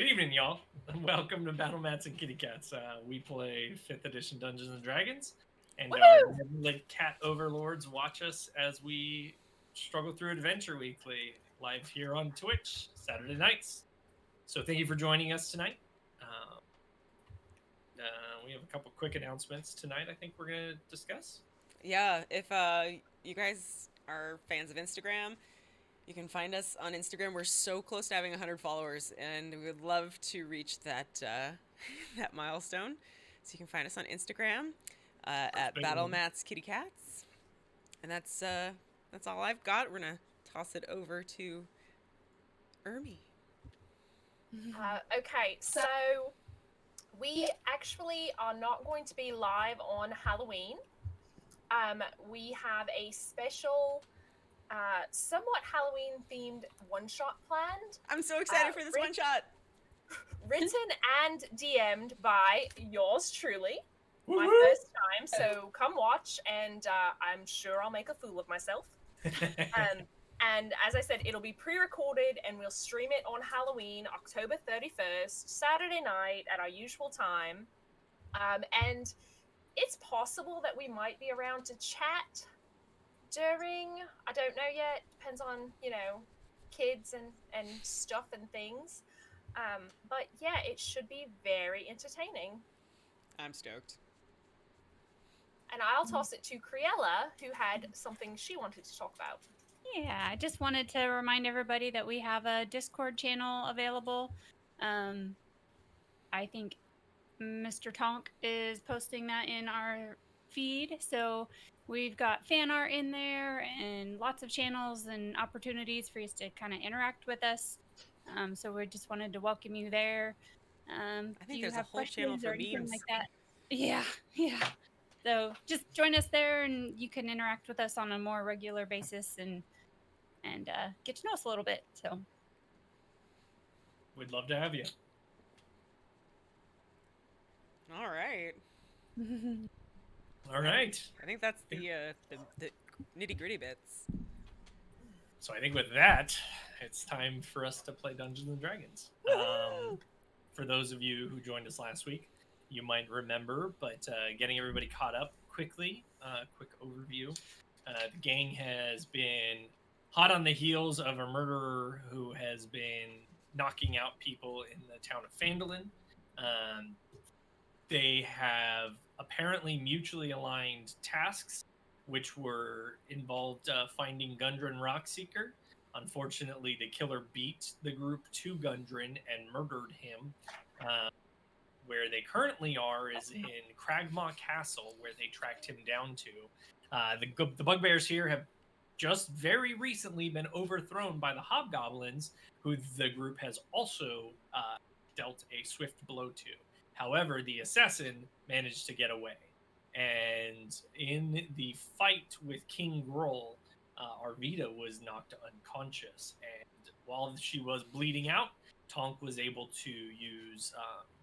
Good evening, y'all. Welcome to Battlemats and Kittycats. We play 5th edition Dungeons and Dragons, and our Woohoo! benevolent cat overlords watch us as we struggle through Adventure Weekly, live here on Twitch, Saturday nights. So thank you for joining us tonight. Uh, we have a couple quick announcements tonight I think we're going to discuss. Yeah, if you guys are fans of Instagram, you can find us on Instagram. We're so close to having 100 followers, and we would love to reach that that milestone. So you can find us on Instagram First at big one. Battlemats Kittycats, and that's all I've got. We're gonna toss it over to Ermi. Okay, so we actually are not going to be live on Halloween. We have a special, somewhat Halloween-themed one-shot planned, I'm so excited for this one shot. written and DM'd by yours truly. My Woo-hoo! first time, so come watch, and I'm sure I'll make a fool of myself. And as I said, it'll be pre-recorded, and we'll stream it on Halloween, October 31st, Saturday night at our usual time. And it's possible that we might be around to chat during. I don't know yet. Depends on kids and stuff and things. But yeah, it should be very entertaining. I'm stoked. And I'll toss it to Criella, who had something she wanted to talk about. Yeah, I just wanted to remind everybody that we have a Discord channel available. I think Mr. Tonk is posting that in our feed. So we've got fan art in there and lots of channels and opportunities for you to kind of interact with us. So we just wanted to welcome you there. I Do think you there's a have whole channel questions for or anything memes. like that? Yeah, yeah. So just join us there, and you can interact with us on a more regular basis and get to know us a little bit. So We'd love to have you. All right. All right. I think that's the nitty gritty bits. So I think with that, it's time for us to play Dungeons and Dragons. For those of you who joined us last week, you might remember, but getting everybody caught up quickly, quick overview. The gang has been hot on the heels of a murderer who has been knocking out people in the town of Phandalin. They have apparently mutually aligned tasks, which were involved finding Gundren Rockseeker. Unfortunately, the killer beat the group to Gundren and murdered him. Where they currently are is in Cragmaw Castle, where they tracked him down to. The bugbears here have just very recently been overthrown by the hobgoblins, who the group has also dealt a swift blow to. However, the assassin managed to get away. And in the fight with King Groll, Arvida was knocked unconscious. And while she was bleeding out, Tonk was able to use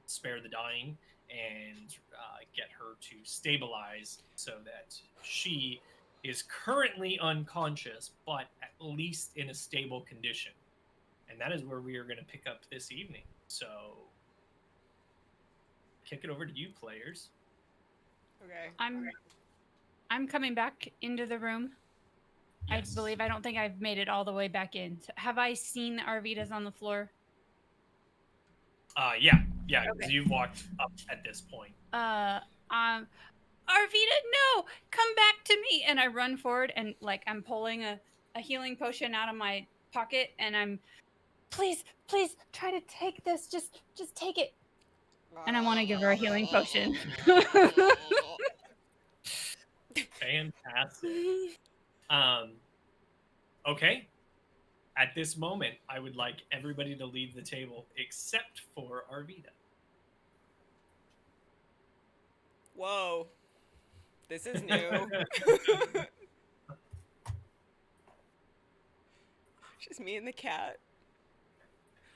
Spare the Dying and get her to stabilize so that she is currently unconscious, but at least in a stable condition. And that is where we are going to pick up this evening. So, kick it over to you, players. Okay. I'm coming back into the room. Yes. I don't think I've made it all the way back in. So have I seen the Arvidas on the floor? Yeah, Okay. you've walked up at this point. Arvida, no, come back to me! And I run forward and I'm pulling a healing potion out of my pocket, and I'm, please try to take this. Just take it. And I want to give her a healing potion. Fantastic. Okay. At this moment, I would like everybody to leave the table except for Arvida. Whoa. This is new. Just me and the cat.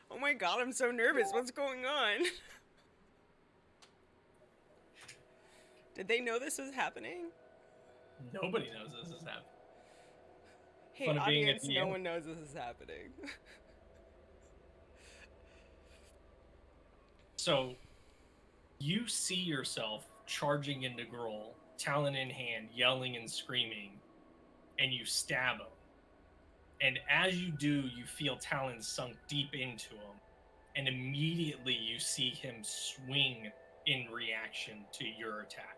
Oh my god, I'm so nervous. What's going on? Did they know this was happening? Nobody knows this is happening. Hey, Fun of being at audience, the no end. one knows this is happening. So you see yourself charging into Grohl, talon in hand, yelling and screaming, and you stab him. And as you do, you feel talons sunk deep into him, and immediately you see him swing in reaction to your attack.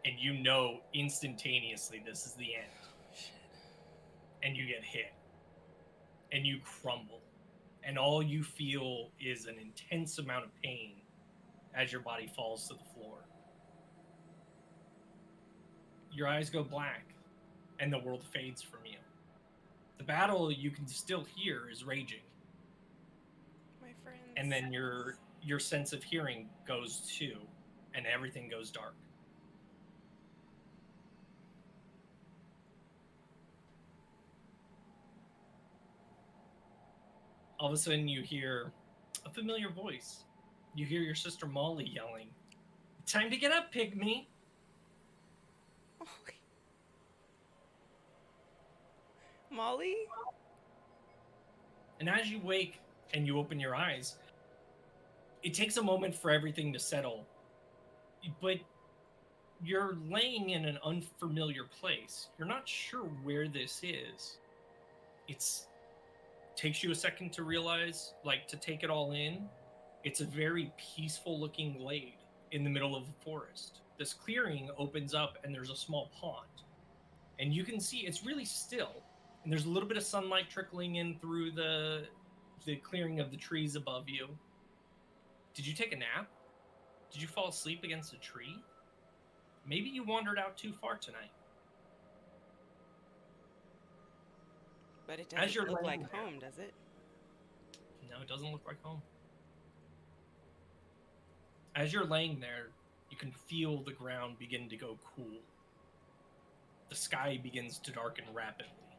And you know instantaneously this is the end. And you get hit. And you crumble. And all you feel is an intense amount of pain as your body falls to the floor. Your eyes go black, and the world fades from you. The battle you can still hear is raging. My friends. And then your sense of hearing goes too, and everything goes dark. All of a sudden you hear a familiar voice. You hear your sister Molly yelling, "Time to get up, pygmy!" Molly? And as you wake and you open your eyes, it takes a moment for everything to settle. But you're laying in an unfamiliar place. You're not sure where this is. It's takes you a second to realize, like, to take it all in. It's a very peaceful looking glade in the middle of the forest. This clearing opens up and there's a small pond. And you can see it's really still. And there's a little bit of sunlight trickling in through the clearing of the trees above you. Did you take a nap? Did you fall asleep against a tree? Maybe you wandered out too far tonight. But it As you're doesn't look like laying there- home, does it? No, it doesn't look like home. As you're laying there, you can feel the ground begin to go cool. The sky begins to darken rapidly.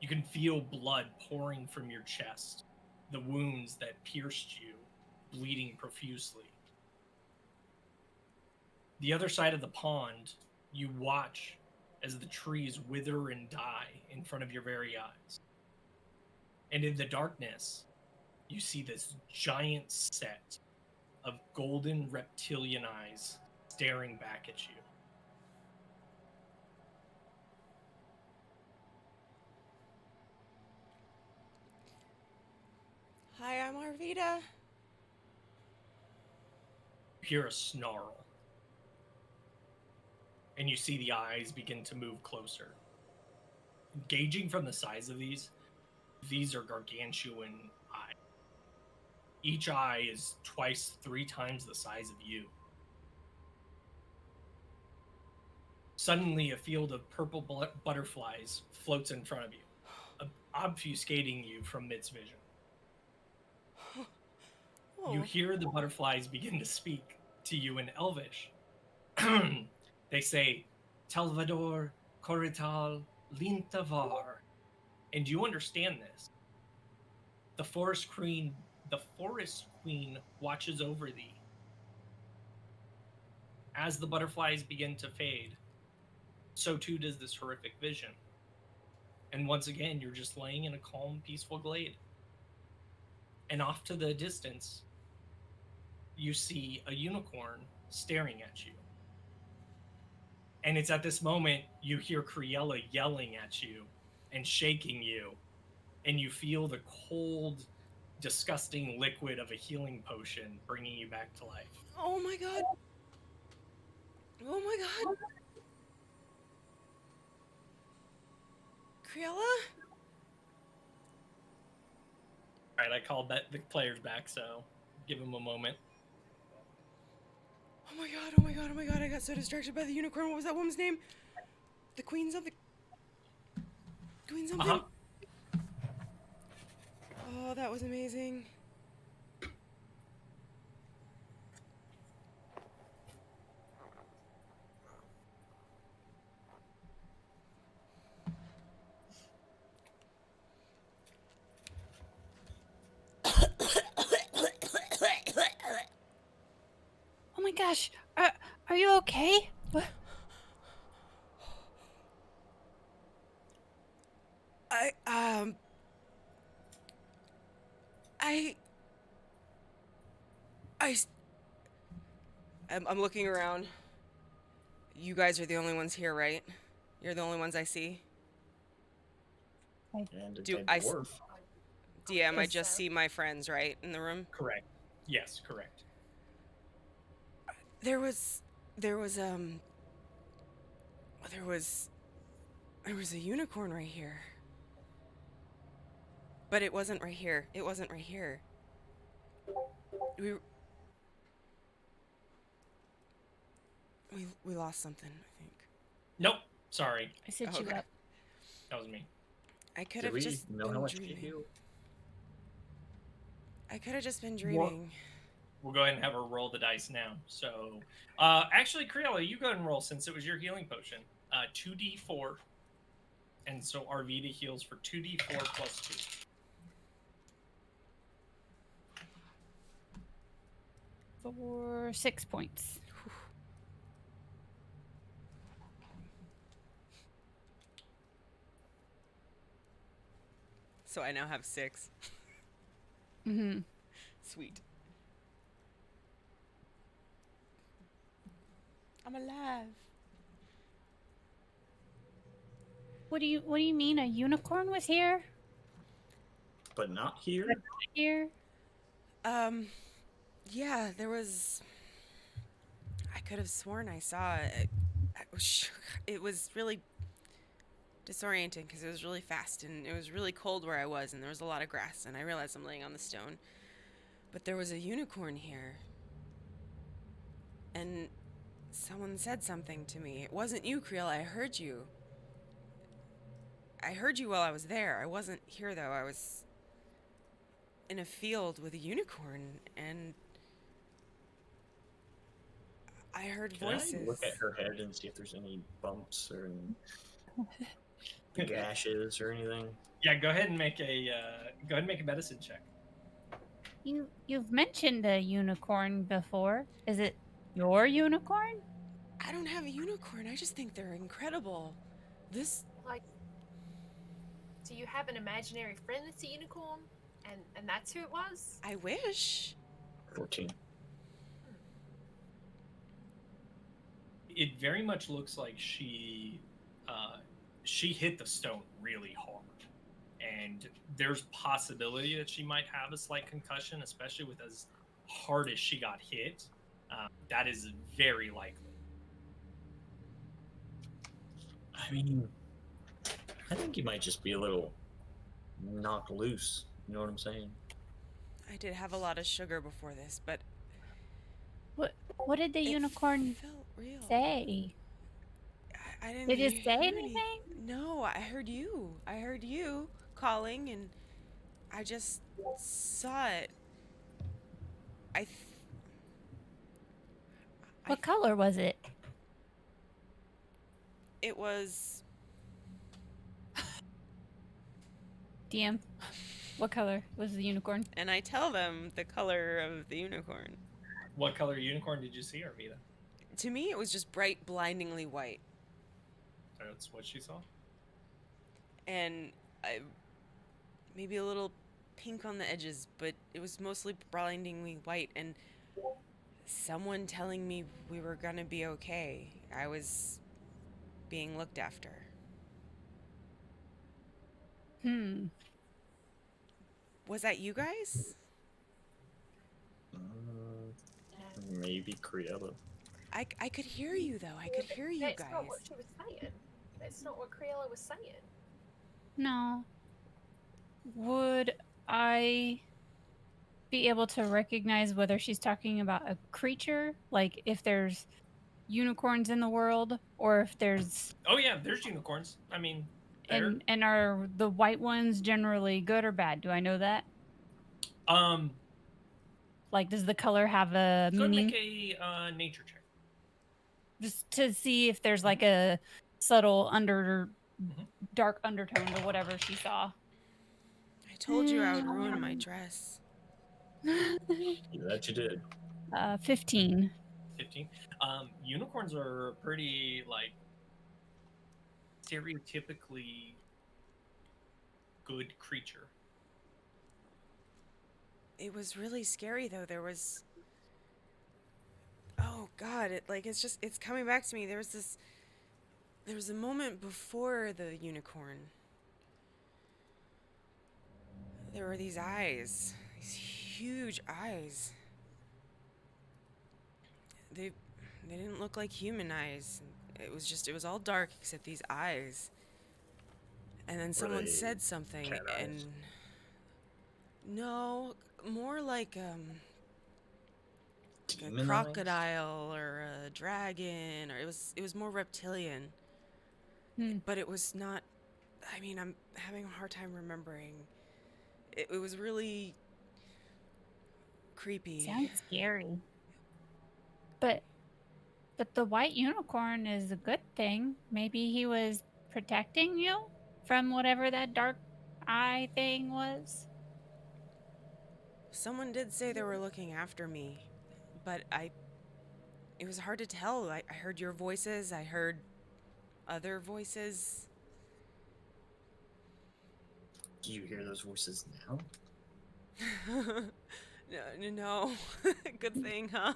You can feel blood pouring from your chest, the wounds that pierced you, bleeding profusely. The other side of the pond, you watch as the trees wither and die in front of your very eyes. And in the darkness, you see this giant set of golden reptilian eyes staring back at you. Hi, I'm Arvita. You hear a snarl. And you see the eyes begin to move closer. Gauging from the size of these are gargantuan eyes. Each eye is twice, 3 times the size of you. Suddenly, a field of purple butterflies floats in front of you, obfuscating you from its vision. Oh. You hear the butterflies begin to speak to you in Elvish. They say, Talvador, Corital, Lintavar. And you understand this. The forest queen watches over thee. As the butterflies begin to fade, so too does this horrific vision. And once again, you're just laying in a calm, peaceful glade. And off to the distance, you see a unicorn staring at you. And it's at this moment you hear Criella yelling at you and shaking you, and you feel the cold, disgusting liquid of a healing potion bringing you back to life. Oh my god. Oh my god. Criella? All right, I called the players back, so give them a moment. Oh my god, oh my god, oh my god, I got so distracted by the unicorn. What was that woman's name? The queen something? Queen something? Uh-huh. Oh, that was amazing. Oh my gosh, are you okay? What? I'm looking around. You guys are the only ones here, right? You're the only ones I see. And a Do dead I dwarf. DM, I Yes, just sir. see my friends, right, in the room? Correct. Yes, correct. There was there was a unicorn right here. But it wasn't right here. It wasn't right here. We lost something, I think. Nope. Sorry. I set you Okay. up. That was me. I could Did have we just know been how much he dreaming. healed? I could have just been dreaming. We'll go ahead and have her roll the dice now. So, actually, Creola, you go ahead and roll since it was your healing potion. 2d4. And so Arvita heals for 2d4 plus 2. For 6 points. So I now have 6. Mm-hmm. Sweet. I'm alive. What do you mean a unicorn was here? But not here? Here? Yeah, there was. I could have sworn I saw it. It was really disorienting because it was really fast and it was really cold where I was and there was a lot of grass and I realized I'm laying on the stone. But there was a unicorn here. And someone said something to me. It wasn't you, Creel. I heard you. I heard you while I was there. I wasn't here though. I was in a field with a unicorn and I heard Can voices. I look at her head and see if there's any bumps or any gashes or anything? Yeah, go ahead and make a medicine check. You've mentioned a unicorn before. Is it your unicorn? I don't have a unicorn. I just think they're incredible. This Like, do you have an imaginary friend that's a unicorn? And that's who it was? I wish. 14. It very much looks like she hit the stone really hard, and there's possibility that she might have a slight concussion, especially with as hard as she got hit. That is very likely. I mean, I think you might just be a little knocked loose. You know what I'm saying? I did have a lot of sugar before this, but What did the unicorn felt real. say? I didn't Did it hear say any- anything? No, I heard you. I heard you calling, and I just saw it. What color was it? It was DM. What color was the unicorn? and I tell them the color of the unicorn. What color unicorn did you see, Arvita? To me, it was just bright, blindingly white, That's what she saw. and maybe a little pink on the edges, but it was mostly blindingly white. And someone telling me we were gonna be okay. I was being looked after. Was that you guys? Maybe Criella. I could hear you though. I could hear you That's guys. not what she was saying. That's not what Creola was saying. No. Would I be able to recognize whether she's talking about a creature? Like if there's unicorns in the world, or if there's Oh yeah, there's unicorns. I mean, there. and are the white ones generally good or bad? Do I know that? Like, does the color have a Go ahead and meaning? make a nature check. Just to see if there's like a subtle dark undertone to whatever she saw. I told you I would ruin my dress. That you did. 15. 15. Unicorns are pretty like stereotypically good creature. It was really scary though. There was Oh God! It's coming back to me. There was a moment before the unicorn. There were these eyes, these huge eyes. They didn't look like human eyes. It was all dark except these eyes. And then Were someone they said something, cat eyes? and no, more like a Demon eyes? crocodile or a dragon, or it was more reptilian. Hmm. But it was not. I mean, I'm having a hard time remembering. It was really creepy. Sounds scary. But the white unicorn is a good thing. Maybe he was protecting you from whatever that dark eye thing was. Someone did say they were looking after me, but it was hard to tell. I heard your voices, I heard other voices. Do you hear those voices now? No. Good thing, huh?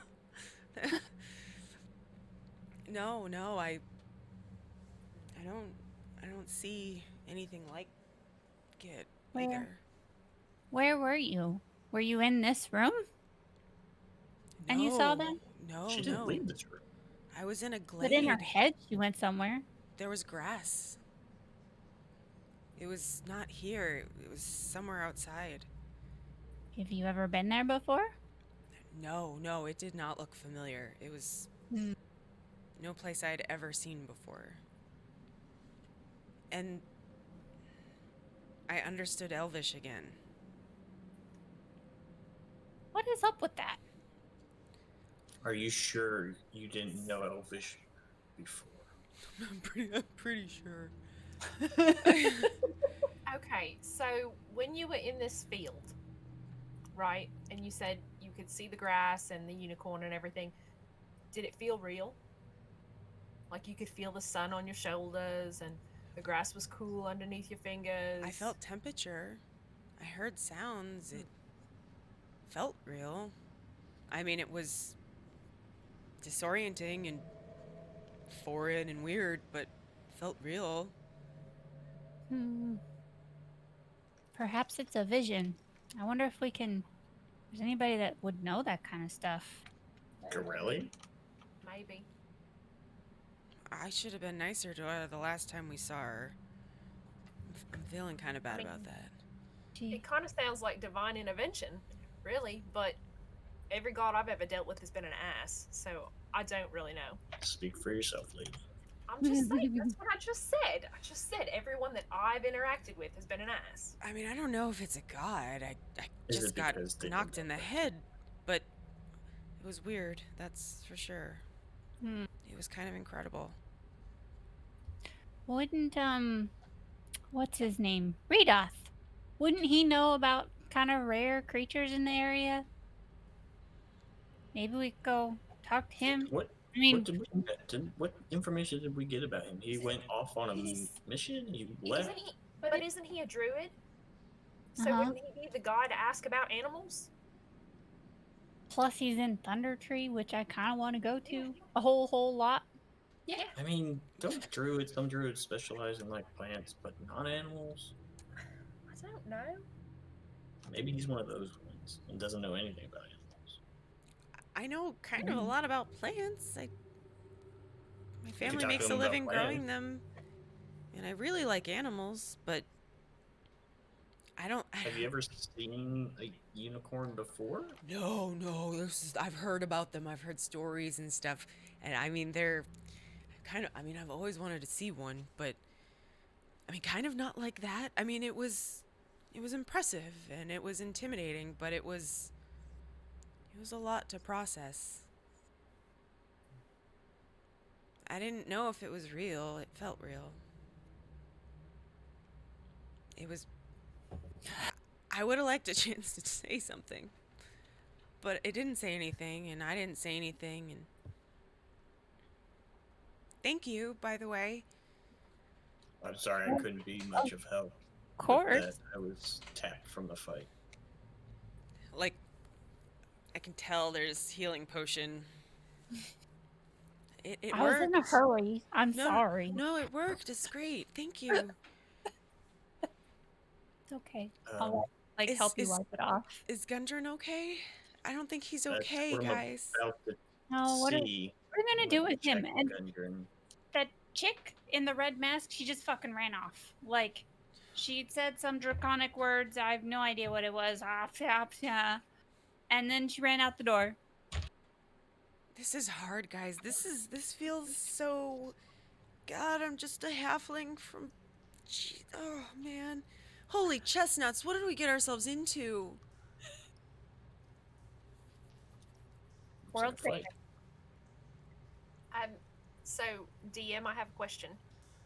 No, I don't see anything like it either. Where were you? Were you in this room? And you saw them? No, She didn't no. leave this room. I was in a glade. But in her head, she went somewhere. There was grass. It was not here. It was somewhere outside. Have you ever been there before? No, it did not look familiar. It was Hmm. no place I'd ever seen before. And I understood Elvish again. What is up with that? Are you sure you didn't know Elvish before? I'm pretty sure. Okay, so when you were in this field, right, and you said you could see the grass and the unicorn and everything, did it feel real? Like you could feel the sun on your shoulders and the grass was cool underneath your fingers? I felt temperature. I heard sounds. It felt real. I mean, it was disorienting and foreign and weird, but felt real. Perhaps it's a vision. I wonder if we can. There's anybody that would know that kind of stuff. Corelli? Maybe. I should have been nicer to her the last time we saw her. I'm feeling kind of bad about that. It kind of sounds like divine intervention, really, but every god I've ever dealt with has been an ass, so I don't really know. Speak for yourself, lady. I'm just saying, that's what I just said. I just said everyone that I've interacted with has been an ass. I mean, I don't know if it's a god. I Is just it got because they knocked don't in the know? head, but it was weird, that's for sure. Hmm. It was kind of incredible. Wouldn't what's his name? Redoth. Wouldn't he know about kind of rare creatures in the area? Maybe we could go talk to him. What? I mean, What information did we get about him? He went off on a He's- mission. He left. Isn't he a druid? So Uh-huh. wouldn't he be the guy to ask about animals? plus he's in Thunder Tree, which I kind of want to go to a whole lot. Yeah. I mean, some druids specialize in like plants, but not animals. I don't know. Maybe he's one of those ones and doesn't know anything about animals. I know kind of a lot about plants. My family talk makes to a them about living plants. growing them, and I really like animals, but Have you ever seen a unicorn before? No. I've heard about them. I've heard stories and stuff, and I mean they're kind of. I mean, I've always wanted to see one, but I mean, kind of not like that. I mean, it was impressive and it was intimidating, but it was a lot to process. I didn't know if it was real. It felt real. It was. I would have liked a chance to say something, but it didn't say anything, and I didn't say anything, and thank you, by the way. I'm sorry, I couldn't be much of help. Of course. That I was tapped from the fight. Like, I can tell there's healing potion It I was worked. in a hurry. I'm No, sorry. No, it worked. It's great. Thank you. It's okay. I'll Is- help you is- wipe it off. Is Gundren okay? I don't think he's That's okay, what I'm guys. about to No, what are see. we gonna when do I with him? check And Gundren. that chick in the red mask, she just fucking ran off. Like, she said some draconic words. I have no idea what it was. And then she ran out the door. This is hard, guys. This feels so. God, I'm just a halfling from. Oh man, holy chestnuts! What did we get ourselves into? World It's like, famous. So DM, I have a question.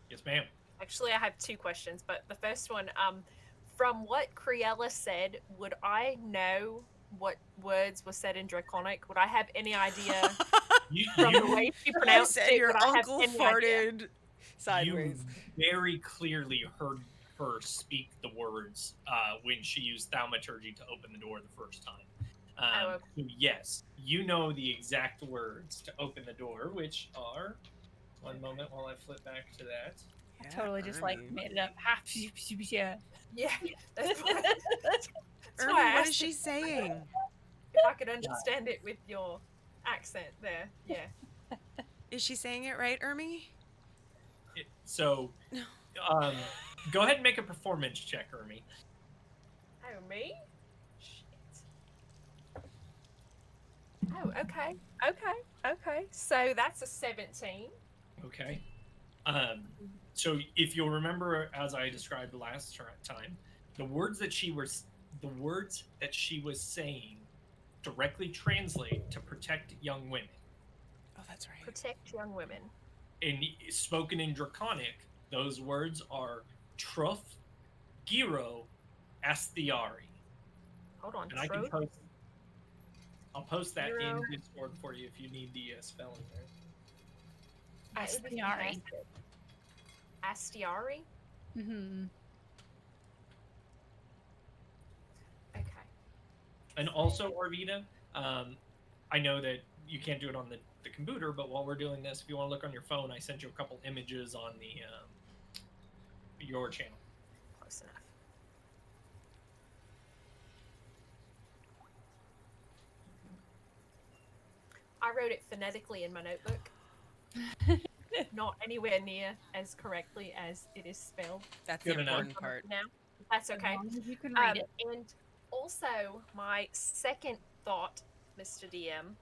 Yes, ma'am. Actually, I have two questions, but the first one, from what Criella said, would I know what words were said in Draconic? Would I have any idea from the way she You pronounced said it? your Would I have uncle any idea? farted sideways. You very clearly heard her speak the words when she used thaumaturgy to open the door the first time. Okay. So yes, you know the exact words to open the door, which are. One moment while I flip back to that. I totally just like Ermy. made it up. Yeah. Yeah, that's why, that's why I Ermy, what asked is she saying? if I could understand it with your accent there. Yeah. Is she saying it right, Ermy? So, go ahead and make a performance check, Ermy. Oh, me? Shit. Oh, okay. Okay. So that's a 17. Okay. So if you'll remember, as I described last time, the words that she was saying directly translate to protect young women. Oh, that's right. Protect young women. And spoken in Draconic, those words are Truff, Giro, Astiari. Hold on. And I can I'll post that in Discord for you if you need the spelling there. Astiari. Astiari? Mm-hmm. Okay. And also, Arvita, I know that you can't do it on the computer, but while we're doing this, if you want to look on your phone, I sent you a couple images on the your channel. Close enough. I wrote it phonetically in my notebook. Not anywhere near as correctly as it is spelled. That's Good the enough. important part. Now, that's okay. As long as you can read it. And also, my second thought, Mr. DM,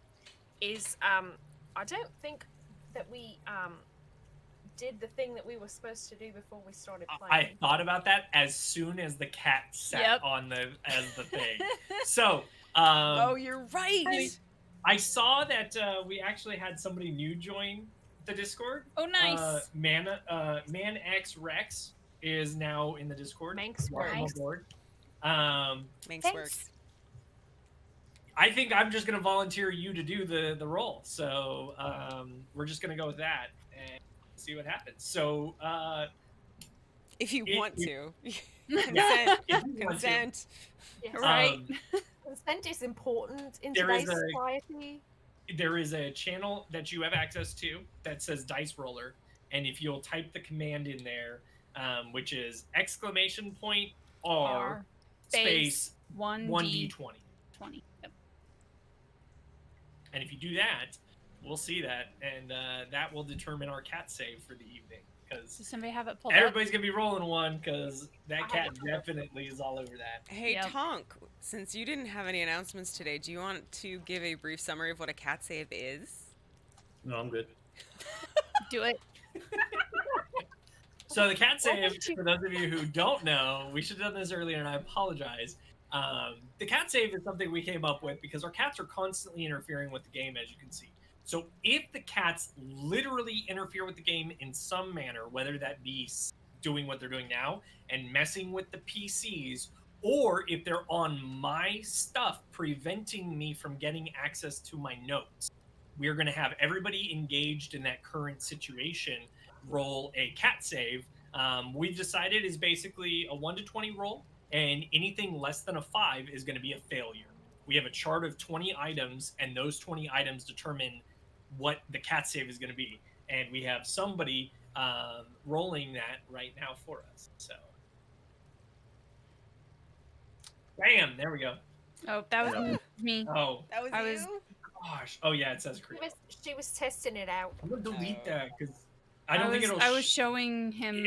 is I don't think that we did the thing that we were supposed to do before we started playing. I thought about that as soon as the cat sat on the thing. So, Oh, you're right. I saw that we actually had somebody new join the Discord. Oh, nice. Man X Rex is now in the Discord. Manx Welcome works. aboard. Makes Thanks. works. I think I'm just going to volunteer you to do the role. So we're just going to go with that and see what happens. So If you want to. Yeah, Consent. if you want to. Consent. Yes. Right. Consent is important in There is today's society. There is a channel that you have access to that says Dice Roller, and if you'll type the command in there, which is !R space 1d20. 20. Yep. And if you do that, we'll see that, and that will determine our cat save for the evening. Because Does somebody have it pulled up? everybody's gonna be rolling one, because that cat definitely is all over that. Hey, Yep. Tonk, since you didn't have any announcements today, do you want to give a brief summary of what a cat save is? No, I'm good. Do it. So the cat save, for those of you who don't know, we should have done this earlier, and I apologize. The cat save is something we came up with because our cats are constantly interfering with the game, as you can see. So if the cats literally interfere with the game in some manner, whether that be doing what they're doing now and messing with the PCs, or if they're on my stuff preventing me from getting access to my notes, we're going to have everybody engaged in that current situation roll a cat save. We've decided is basically a 1 to 20 roll, and anything less than a 5 is going to be a failure. We have a chart of 20 items, and those 20 items determine what the cat save is going to be, and we have somebody rolling that right now for us. So, bam, there we go. Oh, that was me. Oh, That was I you? was- gosh. Oh yeah, it says Creole. She was testing it out. I'm gonna delete Oh. that because I don't think it'll. I was showing him.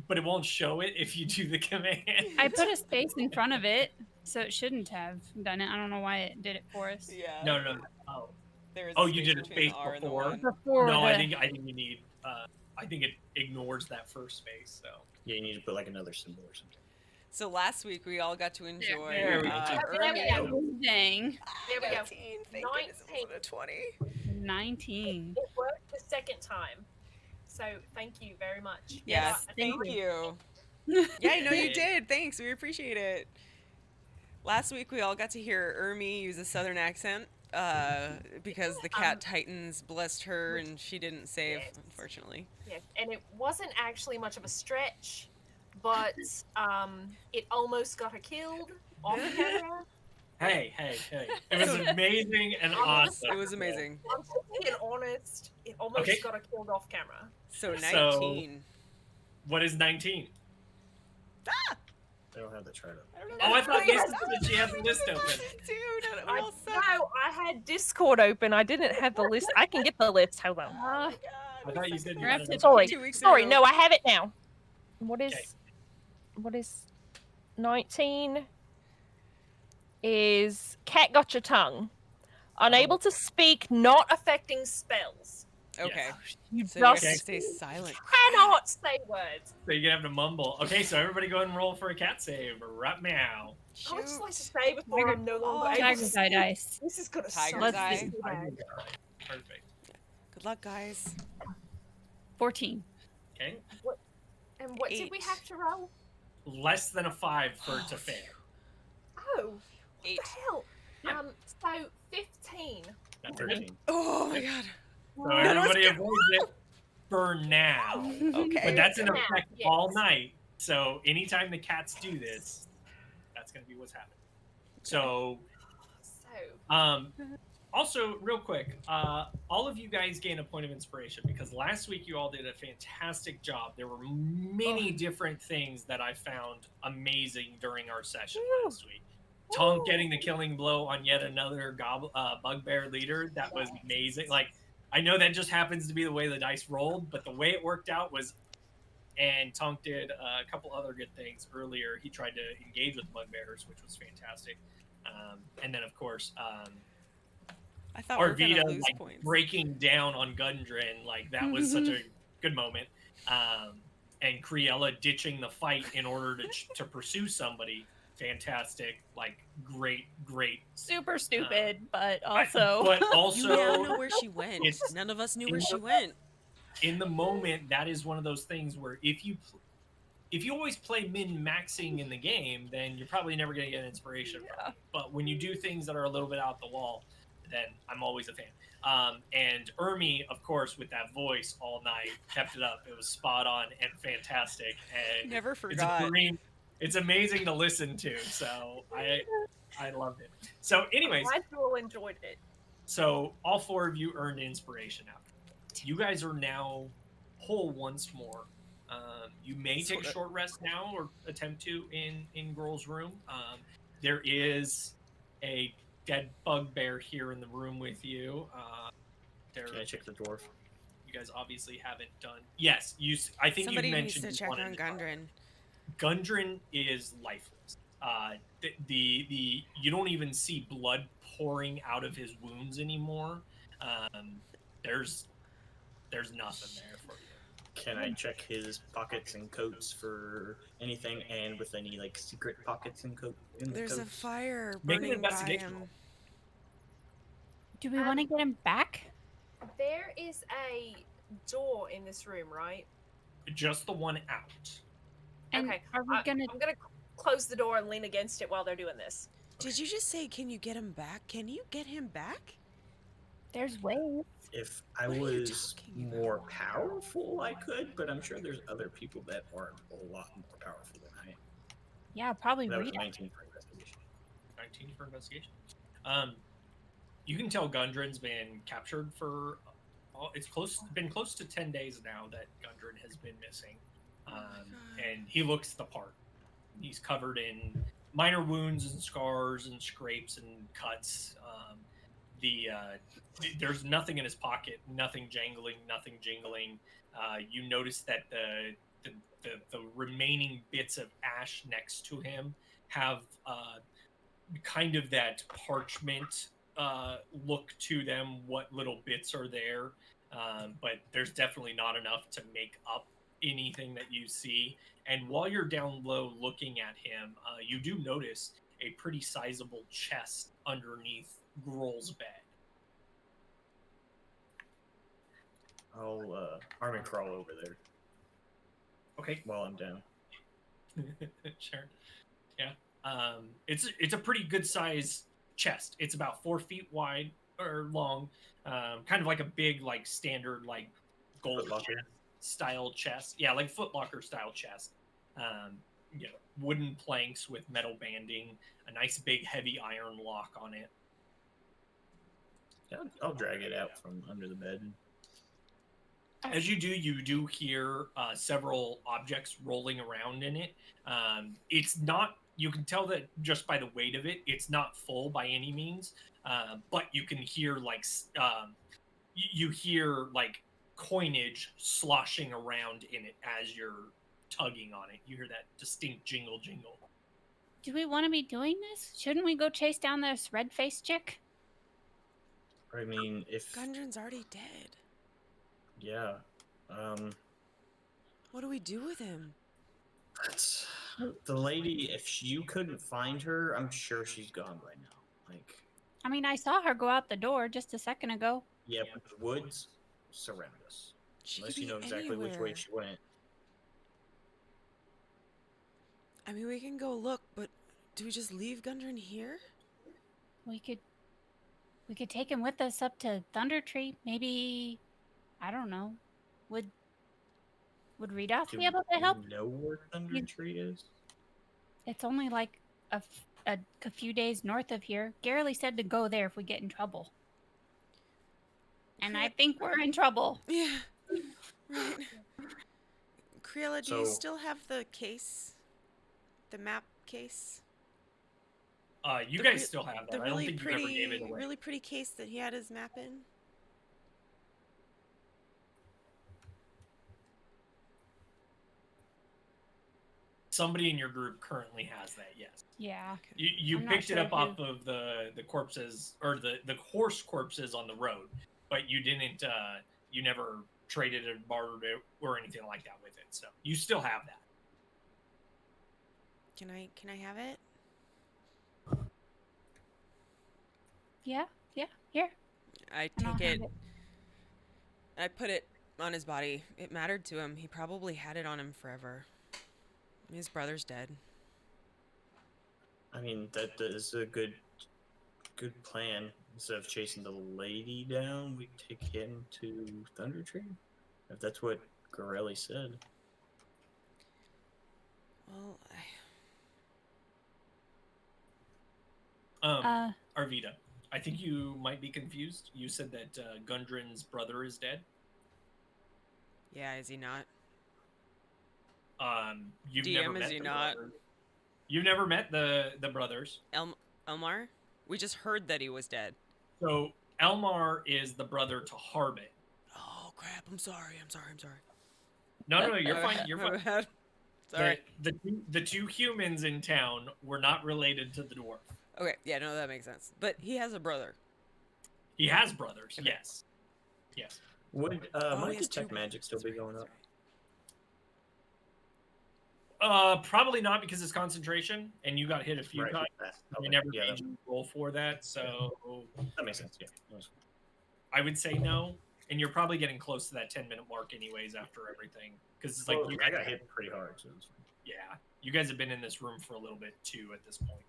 But it won't show it if you do the command. I put a space in front of it, so it shouldn't have done it. I don't know why it did it for us. Yeah. No. Oh, There was oh, a you space did a between the space R and the before. one. Before no, I the- think you need. I think it ignores that first space. So Yeah, you need to put like another symbol or something. So last week we all got to enjoy there we go. There we go. Urmi. Dang. There we go. 19. Thank goodness it wasn't a 20. 19. It worked the second time. So thank you very much. Yes, I thank think you. Yeah, I know you did. Thanks. We appreciate it. Last week we all got to hear Urmi use a southern accent because the cat titans blessed her and she didn't save, Yes. unfortunately. Yes, and it wasn't actually much of a stretch, but it almost got her killed off camera. hey, it was amazing and awesome. It was amazing. I'm just being honest. It almost Okay. got her killed off camera. So So- 19. What is 19? I don't have the chart up. I don't know. Oh, I thought Yes. Lisa said she had the list open. Dude, we I all suck. no, I had Discord open. I didn't have the list. I can get the list. Hold on. Oh my God, I thought you said you You're had up it to open. Sorry, 2 weeks sorry. ago. No, I have it now. What is? Okay. What is? 19 is cat got your tongue. Unable to speak, not affecting spells. Okay. You So you have just to stay silent. cannot say words. So you're gonna have to mumble. Okay, so everybody go ahead and roll for a cat save right now. I would just like to Shoot. say before I'm no longer Oh, able to Tiger's eye speak, dice. this is gonna Tiger's suck. eye. so bad. Perfect. Good luck, guys. 14. Okay. And what did we 8. have to roll? Less than a 5 for it to fail. Oh, 8. what the hell? Yeah. So 15. That's 13. Oh my God. So everybody avoids it for now. Okay. But that's in For now, effect yes. all night. So anytime the cats do this, that's gonna be what's happening. So So also real quick, all of you guys gain a point of inspiration because last week you all did a fantastic job. There were many different things that I found amazing during our session last week. Tonk getting the killing blow on yet another bugbear leader, that was amazing. Like, I know that just happens to be the way the dice rolled, but the way it worked out was, and Tonk did a couple other good things earlier. He tried to engage with bugbears, which was fantastic. And then, of course, I thought we were gonna Arvita lose like points. breaking down on Gundren, like that was such a good moment. And Criella ditching the fight in order to pursue somebody, fantastic, like great. Super stupid, but also. But You now also know where she went. it's- None of us knew where in she the- went. in the moment, that is one of those things where if you always play min-maxing in the game, then you're probably never going to get inspiration from it. But when you do things that are a little bit out the wall, then I'm always a fan. And Urmi, of course, with that voice all night, kept it up. It was spot on and fantastic. And Never it's forgot. it's amazing to listen to. So I loved it. So anyways, I'm glad you all enjoyed it. so all 4 of you earned inspiration after. You guys are now whole once more. You may take a Sorta. short rest now or attempt to in Girl's room. There is a dead bugbear here in the room with you. Can I check the dwarf? You guys obviously haven't done. Yes, I think Somebody you needs mentioned to you check wanted on to talk. Gundren. Gundren is lifeless. The you don't even see blood pouring out of his wounds anymore. There's nothing there for you. Can I check his pockets and coats for anything, and with any like secret pockets and coat in the There's a coats? fire Make an burning by investigation roll. him. Do we want to get him back? There is a door in this room, right? Just the one out. And Okay, are we gonna? I'm gonna close the door and lean against it while they're doing this. Did you just say, can you get him back? Can you get him back? There's ways. If I What are you was talking about? more powerful, I could, but I'm sure there's other people that are a lot more powerful than I am. Yeah, probably That was Rita. 19 for investigation. 19 for investigation. You can tell Gundren's been captured for it's been close to 10 days now that Gundren has been missing. Oh my God. And he looks the part. He's covered in minor wounds and scars and scrapes and cuts. There's nothing in his pocket, nothing jangling, nothing jingling. You notice that the remaining bits of ash next to him have kind of that parchment look to them, what little bits are there. But there's definitely not enough to make up anything that you see. And while you're down low looking at him, you do notice a pretty sizable chest underneath Grohl's bed. I'll arm and crawl over there Okay. while I'm down. Sure. Yeah. It's a pretty good size chest. It's about 4 feet wide or long, kind of like a big, like standard, like gold style chest. Yeah, like Foot Locker style chest. Wooden planks with metal banding, a nice big heavy iron lock on it. Yeah, I'll drag it out from under the bed. As you do hear several objects rolling around in it. It's not, you can tell that just by the weight of it, it's not full by any means, but you can hear you hear like coinage sloshing around in it as you're tugging on it. You hear that distinct jingle. Do we want to be doing this? Shouldn't we go chase down this red-faced chick? I mean, if Gundren's already dead. yeah, What do we do with him? that's the lady. If you couldn't find her, I'm sure she's gone right now. Like, I mean, I saw her go out the door just a second ago. yeah, but the woods surround us. She Unless could you be know exactly which way anywhere. she went. I mean, we can go look, but do we just leave Gundren here? We could take him with us up to Thunder Tree. Maybe, I don't know. Would Redoth Do be able to help? you know where Thunder Tree is? It's only like a few days north of here. Garrely said to go there if we get in trouble. And I think we're in trouble. Yeah, right. Creola, do you So- still have the case? The map case? You The guys re- still have that. The I don't really think you ever gave it pretty, away. really pretty case that he had his map in? Somebody in your group currently has that, yes. Yeah. You I'm not picked it sure up who. off of the corpses, or the horse corpses on the road, but you didn't, you never traded it, bartered it, or anything like that with it. So you still have that. Can I have it? Yeah. Here. I And I'll take hand it. I put it on his body. It mattered to him. He probably had it on him forever. His brother's dead. I mean, that is a good plan. Instead of chasing the lady down, we take him to Thunder Tree. If that's what Gorelli said. Well, Arvita, I think you might be confused. You said that Gundren's brother is dead. yeah, is he not? You've DM, never is met he the not? brothers. You've never met the brothers. Elmar? We just heard that he was dead. So Elmar is the brother to Harbit. Oh crap! I'm sorry. No, you're fine. You're My fine. bad. Sorry. The two humans in town were not related to the dwarf. Okay, yeah, no, that makes sense. But he has a brother. He has brothers. Okay. Yes. Would Oh, my he has two detect magic brothers, still that's be right, going that's up? right. Probably not because it's concentration, and you got hit a few Right. times. Okay. They never Yeah, made you roll for that, so that makes sense. Yeah. I would say no. And you're probably getting close to that 10-minute mark, anyways, after everything, because it's like Well, you I guys, got hit pretty hard, so it's fine. yeah, you guys have been in this room for a little bit too at this point.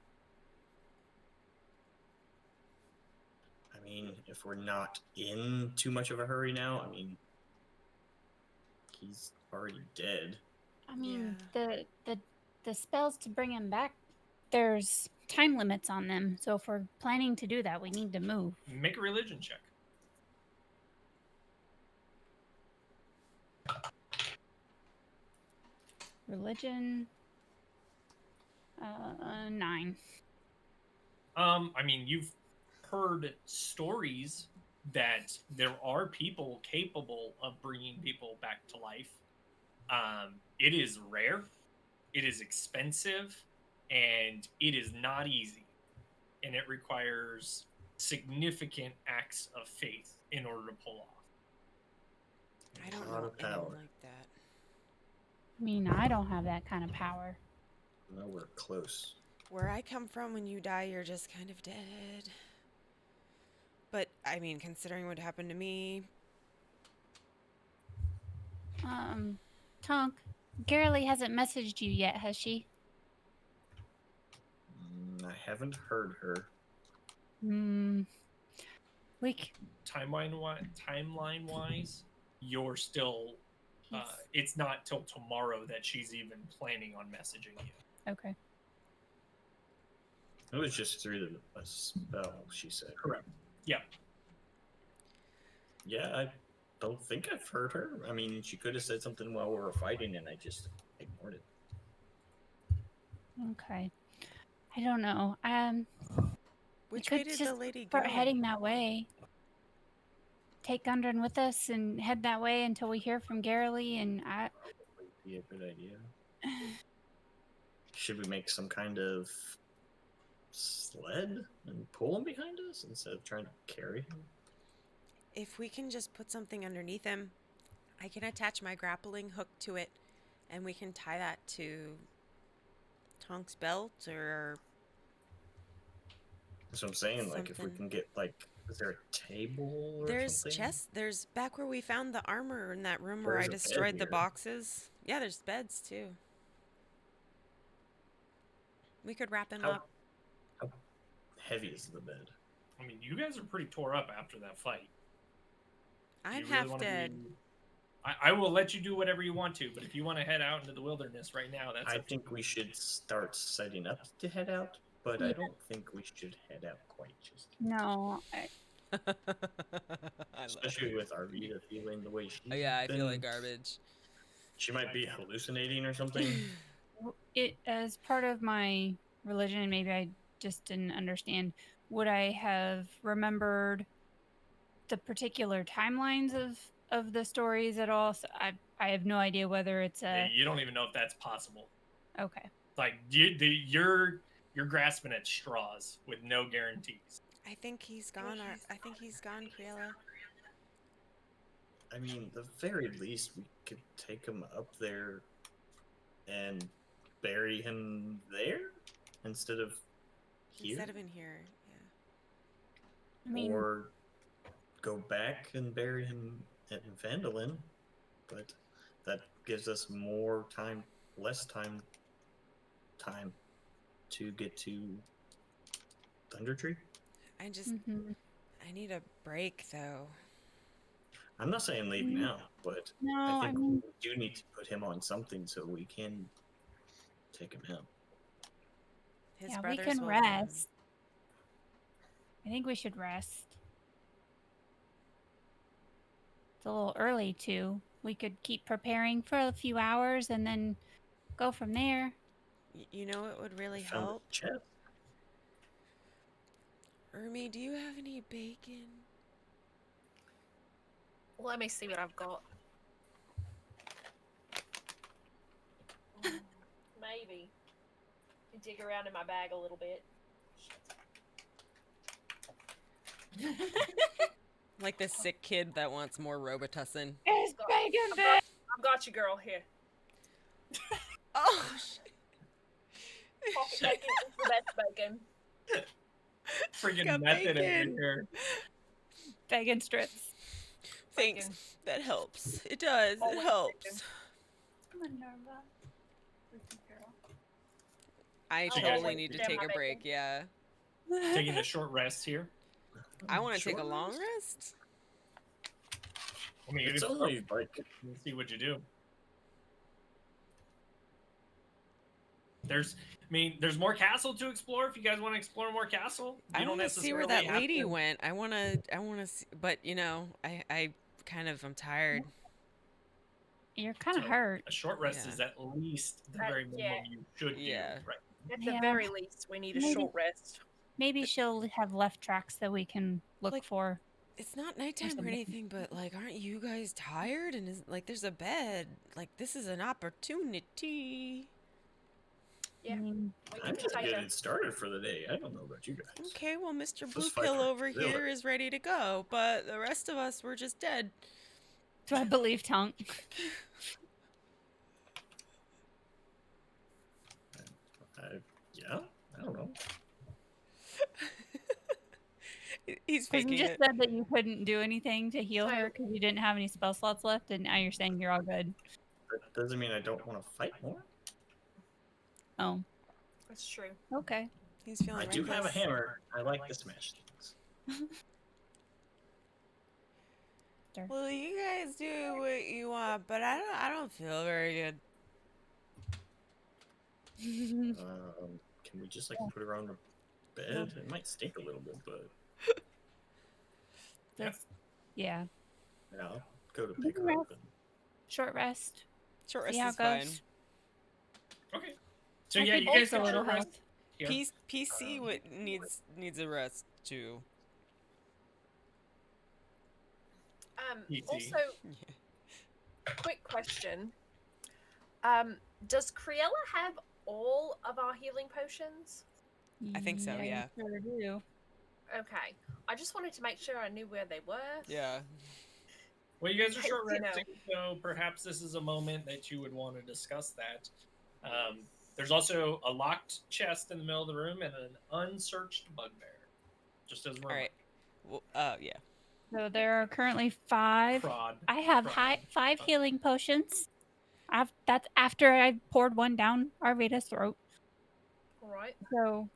I mean, if we're not in too much of a hurry now, I mean, he's already dead. I mean, the spells to bring him back, there's time limits on them. So if we're planning to do that, we need to move. Make a religion check. Religion. 9. I mean, you've heard stories that there are people capable of bringing people back to life. It is rare, it is expensive, and it is not easy. And it requires significant acts of faith in order to pull off. I don't lot know of anyone power. like that. I mean, I don't have that kind of power. Nowhere close. Where I come from, when you die, you're just kind of dead. But, I mean, considering what happened to me, Tonk, Garalee hasn't messaged you yet, has she? I haven't heard her. Hmm. Timeline wise, you're still. It's not till tomorrow that she's even planning on messaging you. Okay. It was just through a spell, she said. Correct. Yeah. Yeah, I don't think I've heard her. I mean, she could have said something while we were fighting, and I just ignored it. Okay. I don't know. which we way could did just the lady go? start heading that way. Take Gundren with us and head that way until we hear from Garalee, and I. Probably be a good idea. Should we make some kind of sled and pull him behind us instead of trying to carry him? If we can just put something underneath him, I can attach my grappling hook to it, and we can tie that to Tonk's belt or That's what I'm saying. Like, if we something. can get, like, is there a table or There's something? chests. There's back where we found the armor in that room where There's I a bed destroyed the here. boxes. Yeah, there's beds too. We could wrap him up. How heavy is the bed? I mean, you guys are pretty tore up after that fight. Do I'm you half wanna dead. I will let you do whatever you want to, but if you want to head out into the wilderness right now, that's I up to think we should start setting up to head out, but I don't think we should head out quite just yet. No. I love Especially it. with Arvita feeling the way she's Oh, yeah, I feel like been. garbage. She might be hallucinating or something. It as part of my religion, maybe I just didn't understand. Would I have remembered the particular timelines of the stories at all? So I have no idea whether it's Yeah, a you don't even know if that's possible. okay. Like you're grasping at straws with no guarantees. I think he's gone. I think he's gone, Kriela. I mean, the very least, we could take him up there and bury him there instead of here. Instead of in here, yeah. I mean, Or go back and bury him at Vandalin, but that gives us less time to get to Thunder Tree. I just, I need a break though. I'm not saying leave now, but no, I think I mean, we do need to put him on something so we can take him out. His yeah, we brothers can will want him. rest. I think we should rest. It's a little early too. We could keep preparing for a few hours and then go from there. You know what would really Found help? the chest. Ermi, do you have any bacon? Let me see what I've got. Maybe. Dig around in my bag a little bit. Like the sick kid that wants more Robitussin. It's bacon, bitch! I've got you, girl. Here. Oh, Pocket bacon is the best bacon. Freaking got method over bacon. here. Bacon strips. Thanks. Bacon. That helps. It does. Always It helps. bacon. Come on, Norma. I I'll totally always need to share take my a break. bacon. Yeah. Taking a short rest here. I want to take a Short long rest? rest. I mean, It's you can only like see what you do. There's more castle to explore if you guys want to explore more castle. I You don't want to see where necessarily that have lady to- went. I want to see, but you know, I kind of, I'm tired. You're kind of So, hurt. A short rest Yeah. is at least the very minimum yeah. you should Yeah. do. Right. At the Yeah. very least, we need a Maybe- short rest. Maybe she'll have left tracks that we can look Like- for. It's not nighttime or something. anything, but like, aren't you guys tired? And is like, there's a bed. Like, this is an opportunity. Yeah. Mm, We I'm can just take getting a. started for the day. I don't know about you guys. Okay, well, Mr. Blue Let's fight Pill for over Gorilla. here is ready to go, but the rest of us were just dead. do I believe Tonk? Yeah, I don't know. He's Because faking you just it. said that you couldn't do anything to heal So- her because you didn't have any spell slots left, and now you're saying you're all good. That doesn't mean I don't want to fight more. Oh, That's true. okay. He's feeling I do have a reckless. hammer. I like to smash things. Well, you guys do what you want, but I don't feel very good. Can we just like put her on the bed? It might stink a little bit, but That's, yeah. yeah, I'll go to pick her up. And... Short rest. Short See rest how is it fine. goes. Okay. So I yeah, could you guys use a have little short rest. health. Here. PC needs a rest too. Easy. Also, Yeah. quick question. Does Criella have all of our healing potions? I think so, yeah. you sure do. Okay. I just wanted to make sure I knew where they were. Yeah. Well, you guys are short You know. resting, so perhaps this is a moment that you would want to discuss that. There's also a locked chest in the middle of the room and an unsearched bugbear. Just as a All right. Well, yeah. So there are currently 5. Prod. I have Prod. 5 healing potions. That's after I poured one down Arvida's throat. Alright. So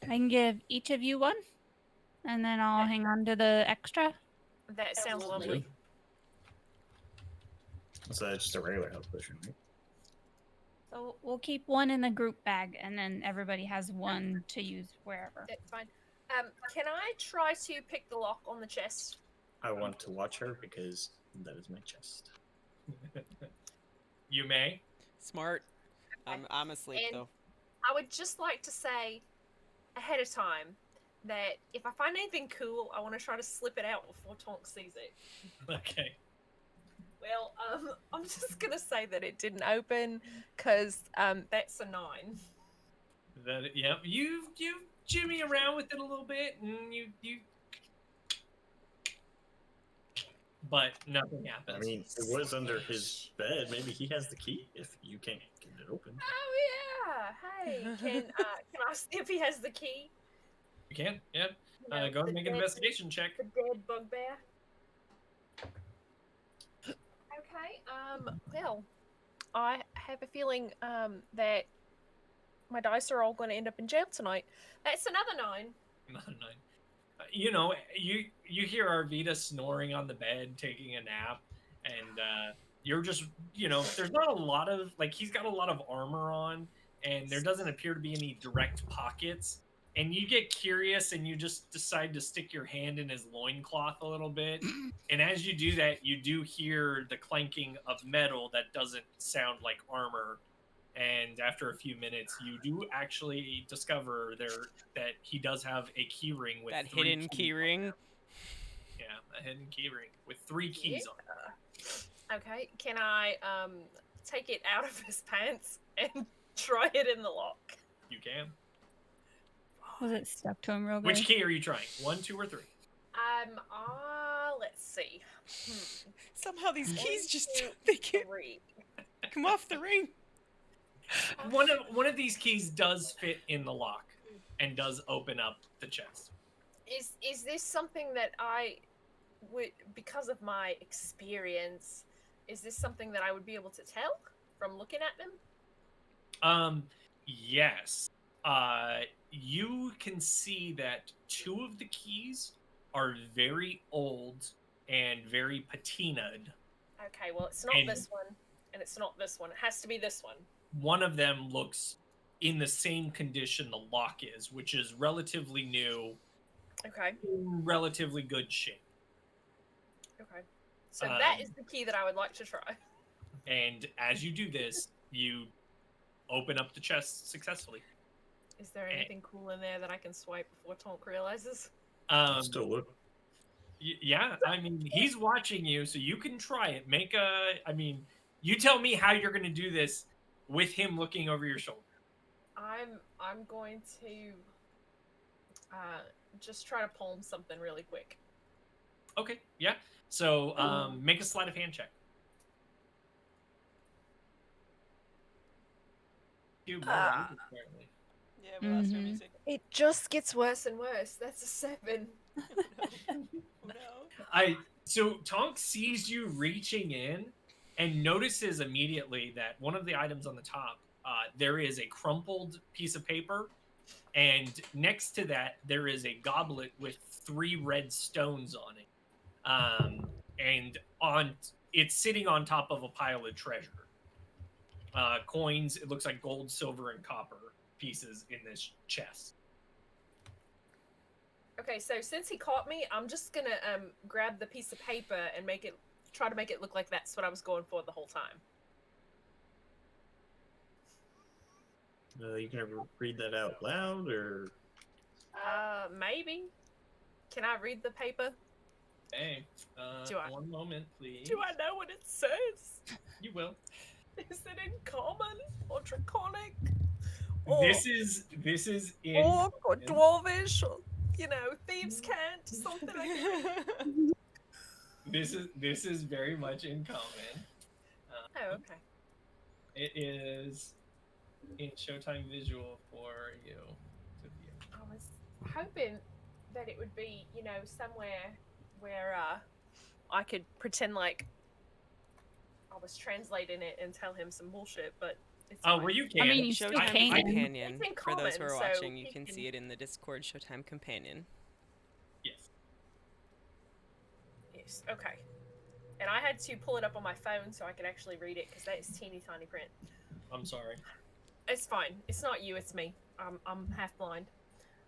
I can give each of you one, and then I'll hang on to the extra. That sounds lovely. So that's just a regular health potion, right? So we'll keep one in the group bag, and then everybody has one to use wherever. That's fine. Can I try to pick the lock on the chest? I want to watch her because that is my chest. You may. Smart. I'm asleep And- though. I would just like to say ahead of time that if I find anything cool, I want to try to slip it out before Tonk sees it. Okay. Well, I'm just gonna say that it didn't open because that's a 9. Yeah. You jimmy around with it a little bit, and you. But nothing happens. I mean, it was under his bed. Maybe he has the key if you can't get it open. Oh yeah. Hey, can I see if he has the key? You can. Yeah. You know, Go and the make an dead- investigation check. The dead bugbear. Okay. Well, I have a feeling that my dice are all going to end up in jail tonight. That's another 9. Not a 9. You know, you hear Arvita snoring on the bed, taking a nap, and you're just, there's not a lot of, like, he's got a lot of armor on, and there doesn't appear to be any direct pockets. And you get curious, and you just decide to stick your hand in his loincloth a little bit. And as you do that, you do hear the clanking of metal that doesn't sound like armor. And after a few minutes, you do actually discover that he does have a key ring with That 3 hidden keys key on ring. it. Yeah, a hidden key ring with 3 keys on it. Okay. Can I take it out of his pants and try it in the lock? You can. Was it stuck to him real good? Which key are you trying? 1, 2, or 3? Let's see. Somehow these keys just 1, 2, they can't 3. come off the ring. One of these keys does fit in the lock and does open up the chest. Is this something that I would, because of my experience, is this something that I would be able to tell from looking at them? Yes. You can see that 2 of the keys are very old and very patinaed. Okay, well, it's not And- this one, and it's not this one. It has to be this one. One of them looks in the same condition the lock is, which is relatively new, Okay, in relatively good shape. okay. So that is the key that I would like to try. And as you do this, you open up the chest successfully. Is there anything cool in there that I can swipe before Tonk realizes? Still look. Yeah, I mean, he's watching you, so you can try it. You tell me how you're going to do this with him looking over your shoulder. I'm going to just try to palm something really quick. Okay, yeah. So make a sleight of hand check. Apparently. Yeah, we lost our music. It just gets worse and worse. That's a 7. Oh no. So Tonk sees you reaching in and notices immediately that one of the items on the top, there is a crumpled piece of paper, and next to that there is a goblet with 3 red stones on it, and it's sitting on top of a pile of treasure, coins. It looks like gold, silver, and copper pieces in this chest. Okay, so since he caught me, I'm just gonna grab the piece of paper and try to make it look like that's what I was going for the whole time. You can read that out loud, or Maybe. Can I read the paper? Hey, Do I- one moment, please. Do I know what it says? You will. Is it in common or draconic? This is in Orc or dwarvish or thieves' cant, something like that. This is very much in common. Oh, okay. It is in Showtime visual for you to view. I was hoping that it would be, somewhere where I could pretend like I was translating it and tell him some bullshit, but it's fine. Where you can. I mean, you still Showtime can. Companion. It's in For those who are common, so watching, you he can can- see it in the Discord Showtime Companion. Yes. Yes, okay. And I had to pull it up on my phone so I could actually read it because that is teeny tiny print. I'm sorry. It's fine. It's not you, it's me. I'm half blind.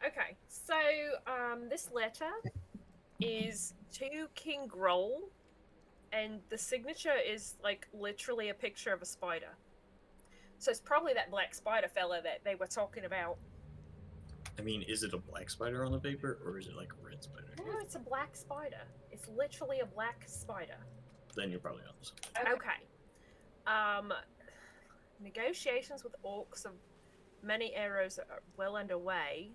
Okay, so this letter is to King Groll, and the signature is like literally a picture of a spider. So it's probably that black spider fella that they were talking about. I mean, is it a black spider on the paper, or is it like a red spider? No, it's a black spider. It's literally a black spider. Then you're probably on something. Okay. Negotiations with orcs of many arrows are well underway.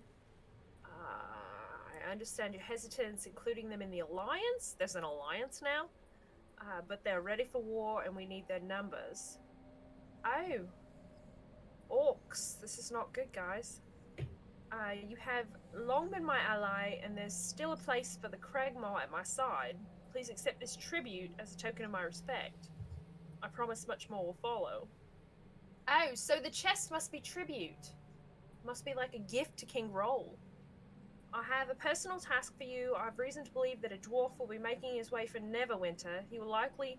I understand your hesitance, including them in the alliance. There's an alliance now. But they're ready for war, and we need their numbers. Oh. Orcs. This is not good, guys. You have long been my ally, and there's still a place for the Cragmaw at my side. Please accept this tribute as a token of my respect. I promise much more will follow. Oh, so the chest must be tribute. Must be like a gift to King Roll. I have a personal task for you. I have reason to believe that a dwarf will be making his way for Neverwinter. He will likely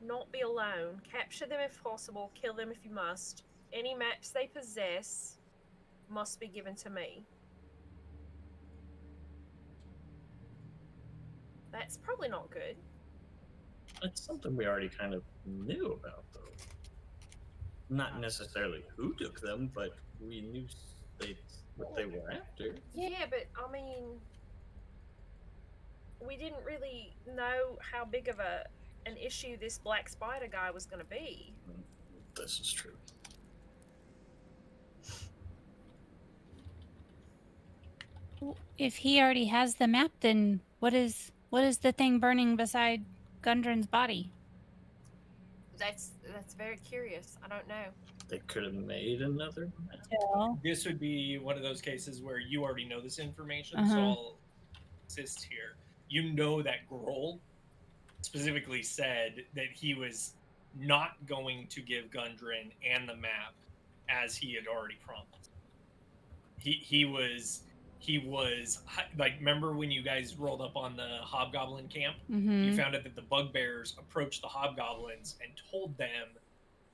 not be alone. Capture them if possible. Kill them if you must. Any maps they possess must be given to me. That's probably not good. That's something we already kind of knew about, though. Not necessarily who took them, but we knew what they were after. Yeah, but I mean, we didn't really know how big of an issue this black spider guy was going to be. This is true. If he already has the map, then what is the thing burning beside Gundren's body? That's very curious. I don't know. They could have made another map. Yeah. This would be one of those cases where you already know this information, so I'll insist here. You know that Grohl specifically said that he was not going to give Gundren and the map as he had already promised. He was like, remember when you guys rolled up on the Hobgoblin camp? Mm-hmm. You found out that the bugbears approached the Hobgoblins and told them,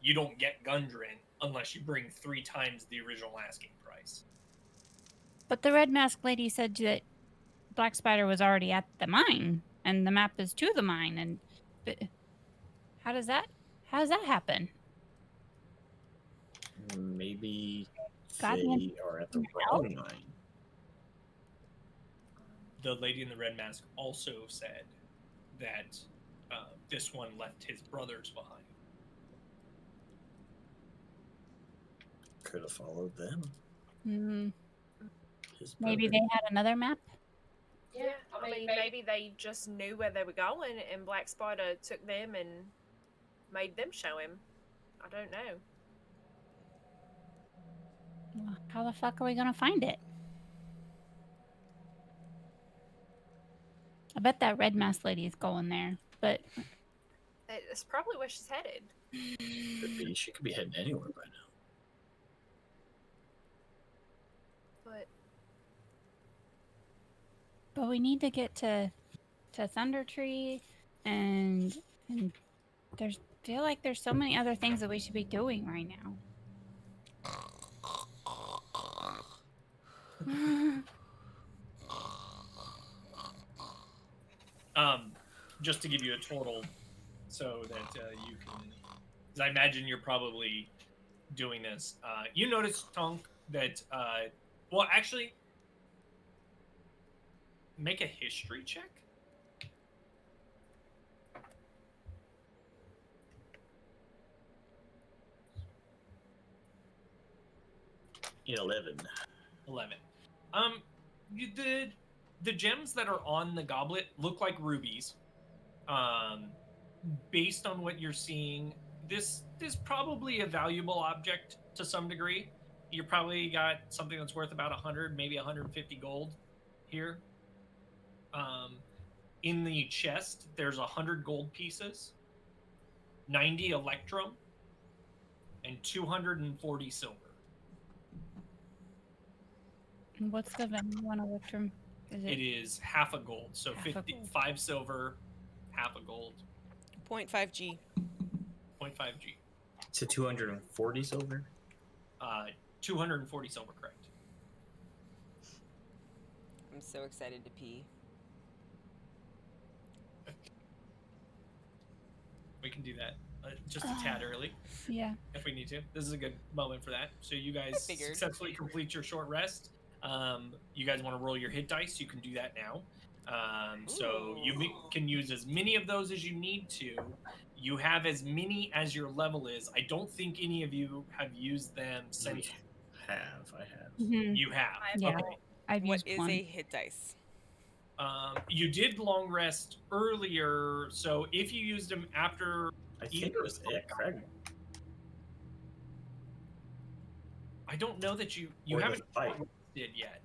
you don't get Gundren unless you bring 3 times the original asking price. But the red mask lady said that Black Spider was already at the mine, and the map is to the mine. And but how does that How does that happen? Maybe Goddamn they are at the wrong mine. The lady in the red mask also said that this one left his brothers behind. Could have followed them. Hmm. His Maybe brother. they had another map. Yeah, I mean, maybe they just knew where they were going, and Black Spider took them and made them show him. I don't know. Well, how the fuck are we gonna find it? I bet that red mask lady is going there, but It's probably where she's headed. Could be. She could be heading anywhere by now. But we need to get to Thunder Tree, and feel like there's so many other things that we should be doing right now. Just to give you a total, so that you can, because I imagine you're probably doing this. You notice, Tonk, that well, actually, make a history check. Yeah, 11. 11. The gems that are on the goblet look like rubies. Based on what you're seeing, this is probably a valuable object to some degree. You probably got something that's worth about 100, maybe 150 gold here. In the chest, there's 100 gold pieces, 90 electrum, and 240 silver. What's the value on Electrum? It is half a gold, so Half a 50, gold. 5 silver, half a gold, 0.5 G. 0.5 G. To 240 silver? 240 silver, correct. I'm so excited to pee. We can do that just a tad early Yeah. if we need to. This is a good moment for that. So you guys figured. successfully complete your short rest. You guys want to roll your hit dice? You can do that now. So you can use as many of those as you need to. You have as many as your level is. I don't think any of you have used them since. I have. Mhm. You have. Yeah. Okay. I've What used is one. a hit dice? You did long rest earlier, so if you used them after, I think it was at Craig. I don't know that you Or the haven't fight. did yet.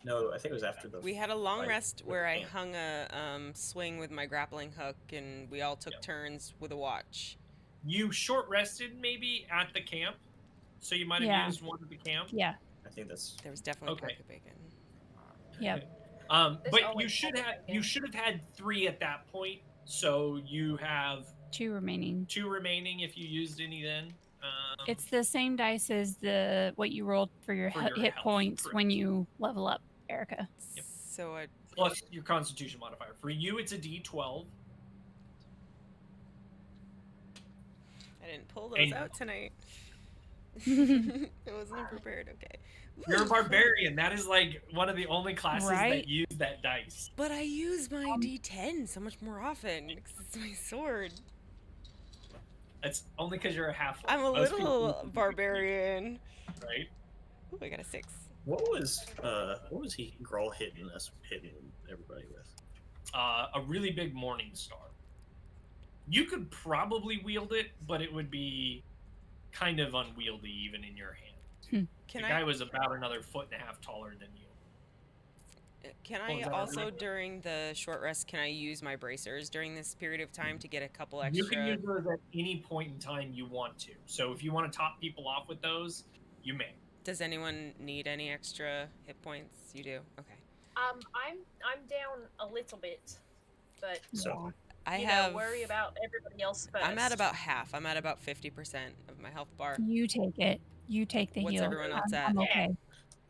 No, I think it was after the We had a long fight rest with where the I camp. hung a swing with my grappling hook, and we all took turns with a watch. You short rested maybe at the camp, so you might have Yeah. used one at the camp. Yeah. I think that's There was definitely Okay. pocket bacon. Yep. But you always should pocket have bacon. had 3 at that point, so you have 2 remaining. 2 remaining if you used any then. It's the same dice as what you rolled for your For your hit health, points when correct. you level up, Erica. Yep. So I plus your Constitution modifier. For you, it's a D12. didn't pull those And- out tonight. I wasn't prepared. Okay. You're a barbarian. That is like one of the only classes Right? that use that dice. But I use my D10 so much more often because it's my sword. That's only because you're a half. I'm a little barbarian. right? Ooh, I got a 6. what was he Grohl hitting everybody with? A really big morning star. You could probably wield it, but it would be kind of unwieldy even in your hand. Can The guy was about another 1.5 feet taller than you. Can Oh, I is that also right? during the short rest can I use my bracers during this period of time to get a couple extra? You can use those at any point in time you want to. So if you want to top people off with those, you may. Does anyone need any extra hit points? You do. Okay. I'm down a little bit, but So I you have. know, worry about everybody else first. I'm at about half. I'm at about 50% of my health bar. You take it. You take the What's heal. everyone else at? I'm okay.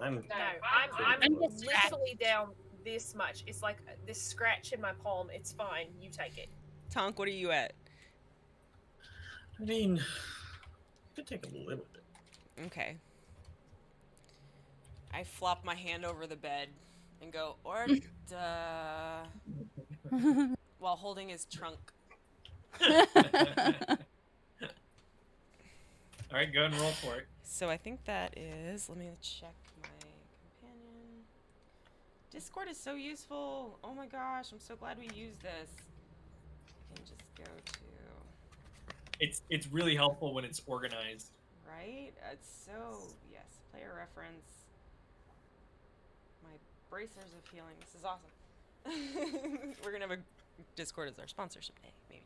I'm No, I'm I'm just literally down this much. It's like this scratch in my palm. It's fine. You take it. Tonk, what are you at? I mean, it could take a little bit. Okay. I flop my hand over the bed and go, Orda, while holding his trunk. All right, go ahead and roll for it. So I think that is, let me check my companion. Discord is so useful. Oh my gosh, I'm so glad we used this. I can just go to, It's really helpful when it's organized. right? It's so, yes, player reference. My bracers of healing. This is awesome. We're gonna have a Discord as our sponsorship day, maybe.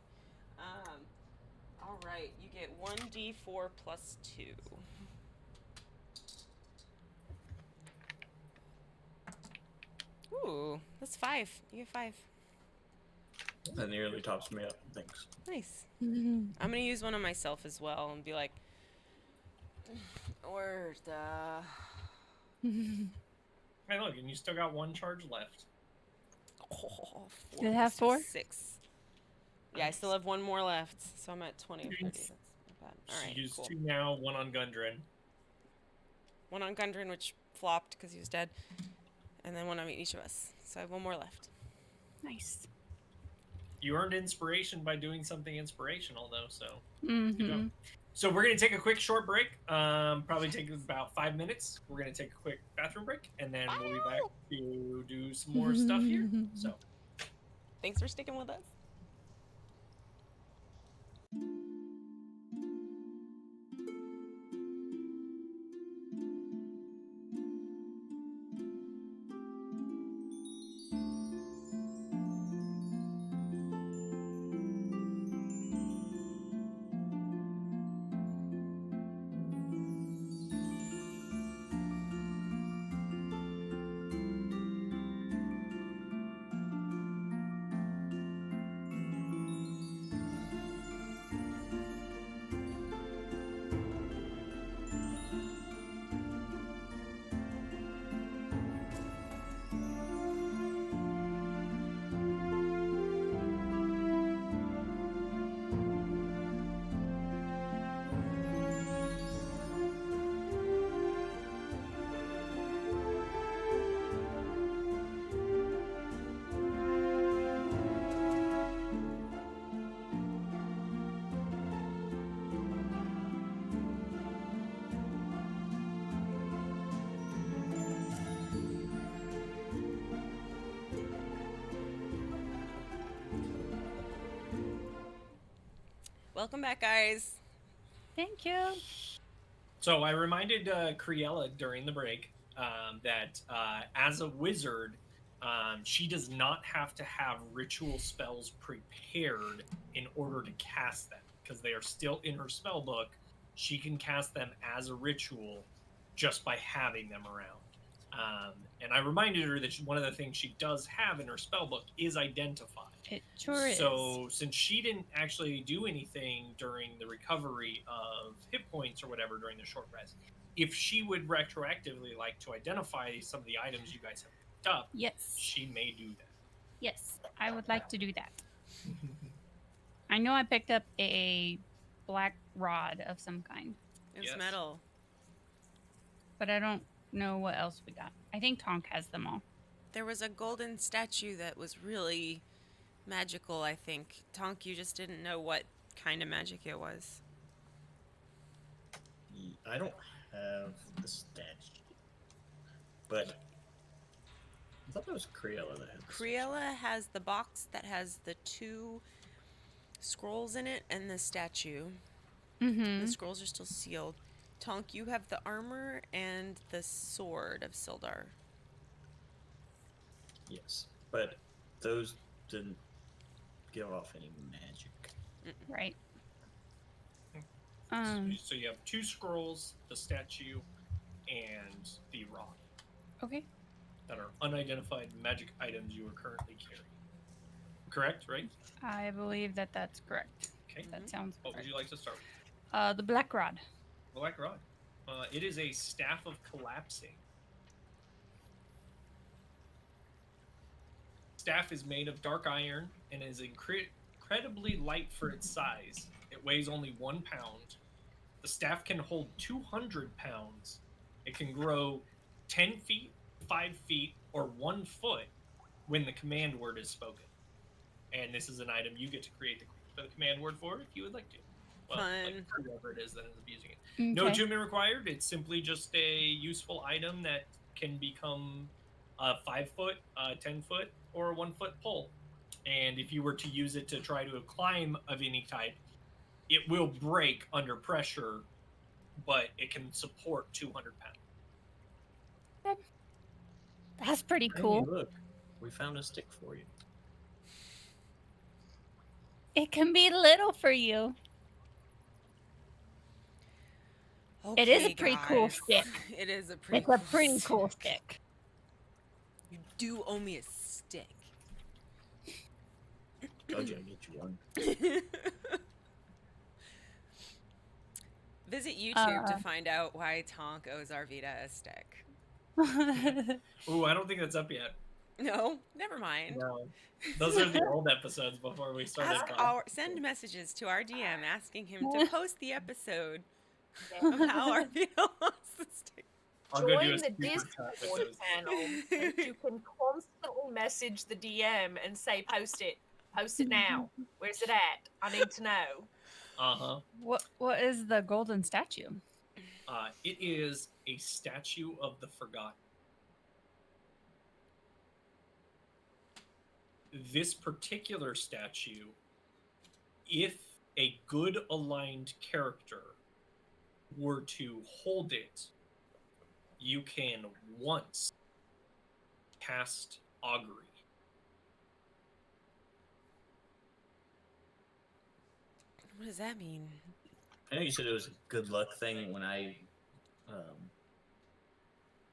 All right, you get 1d4 plus 2. Ooh, that's 5. You get 5. That nearly tops me up. Thanks. Nice. I'm gonna use one on myself as well and be like, or Hey, look, and you still got 1 charge left. oh, Did it have 4? 6. Yeah, I still have 1 more left, so I'm at 20 of 30. That's not bad. All right, Use cool. 2 now, 1 on Gundren. 1 on Gundren, which flopped because he was dead, and then 1 on each of us. So I have 1 more left. Nice. You earned inspiration by doing something inspirational, though, so. Mm-hmm. Good job. So we're going to take a quick short break. Probably take about 5 minutes. We're going to take a quick bathroom break, and then we'll be back to do some more stuff here. So, Thanks for sticking with us. Welcome back, guys. Thank you. so I reminded Criella during the break that as a wizard, she does not have to have ritual spells prepared in order to cast them because they are still in her spell book. She can cast them as a ritual just by having them around. And I reminded her that one of the things she does have in her spell book is identify. It sure is. So since she didn't actually do anything during the recovery of hit points or whatever during the short rest, if she would retroactively like to identify some of the items you guys have picked up, Yes. she may do that. Yes, I would like to do that. I know I picked up a black rod of some kind, It was Yes. metal. but I don't know what else we got. I think Tonk has them all. There was a golden statue that was really magical, I think. Tonk, you just didn't know what kind of magic it was. I don't have the statue, but I thought that was Criella that had the statue. Criella has the box that has the 2 scrolls in it and the statue. Mm-hmm. The scrolls are still sealed. Tonk, you have the armor and the sword of Sildar. Yes, but those didn't give off any magic. Right. So you have 2 scrolls, the statue, and the rod Okay. that are unidentified magic items you are currently carrying. Correct, right? I believe that that's correct. Okay. That sounds What would correct. you like to start with? The black rod. Black Rod. It is a staff of collapsing. Staff is made of dark iron and is incredibly light for its size, It weighs only 1 pound. The staff can hold 200 pounds. It can grow 10 feet, 5 feet, or 1 foot when the command word is spoken. And this is an item you get to create the command word for if you would like to. Well, like Fun. whoever it is that is abusing it. No Okay. attunement required. It's simply just a useful item that can become a 5 foot, 10 foot, or a 1 foot pole. And if you were to use it to try to climb of any type, it will break under pressure, but it can support 200 pounds. That's pretty Hey, cool. look, we found a stick for you. It can be little for you. Okay, It is a pretty cool guys. stick. It is a pretty It's a pretty cool stick. You do owe me a stick. Told you I'd get you one. Visit YouTube to find out why Tonk owes Arvita a stick. Ooh, I don't think that's up yet. No, never mind. No. Those are the old episodes before we started. Send messages to our DM asking him to post the episode of how Arvita lost the stick. I'll go do Join a the super Discord episode. channel, and you can constantly message the DM and say, "Post it now. Where's it at? I need to know." Uh-huh. What is the golden statue? It is a statue of the forgotten. This particular statue, if a good aligned character were to hold it, you can once cast augury. What does that mean? I know you said it was a good luck thing when I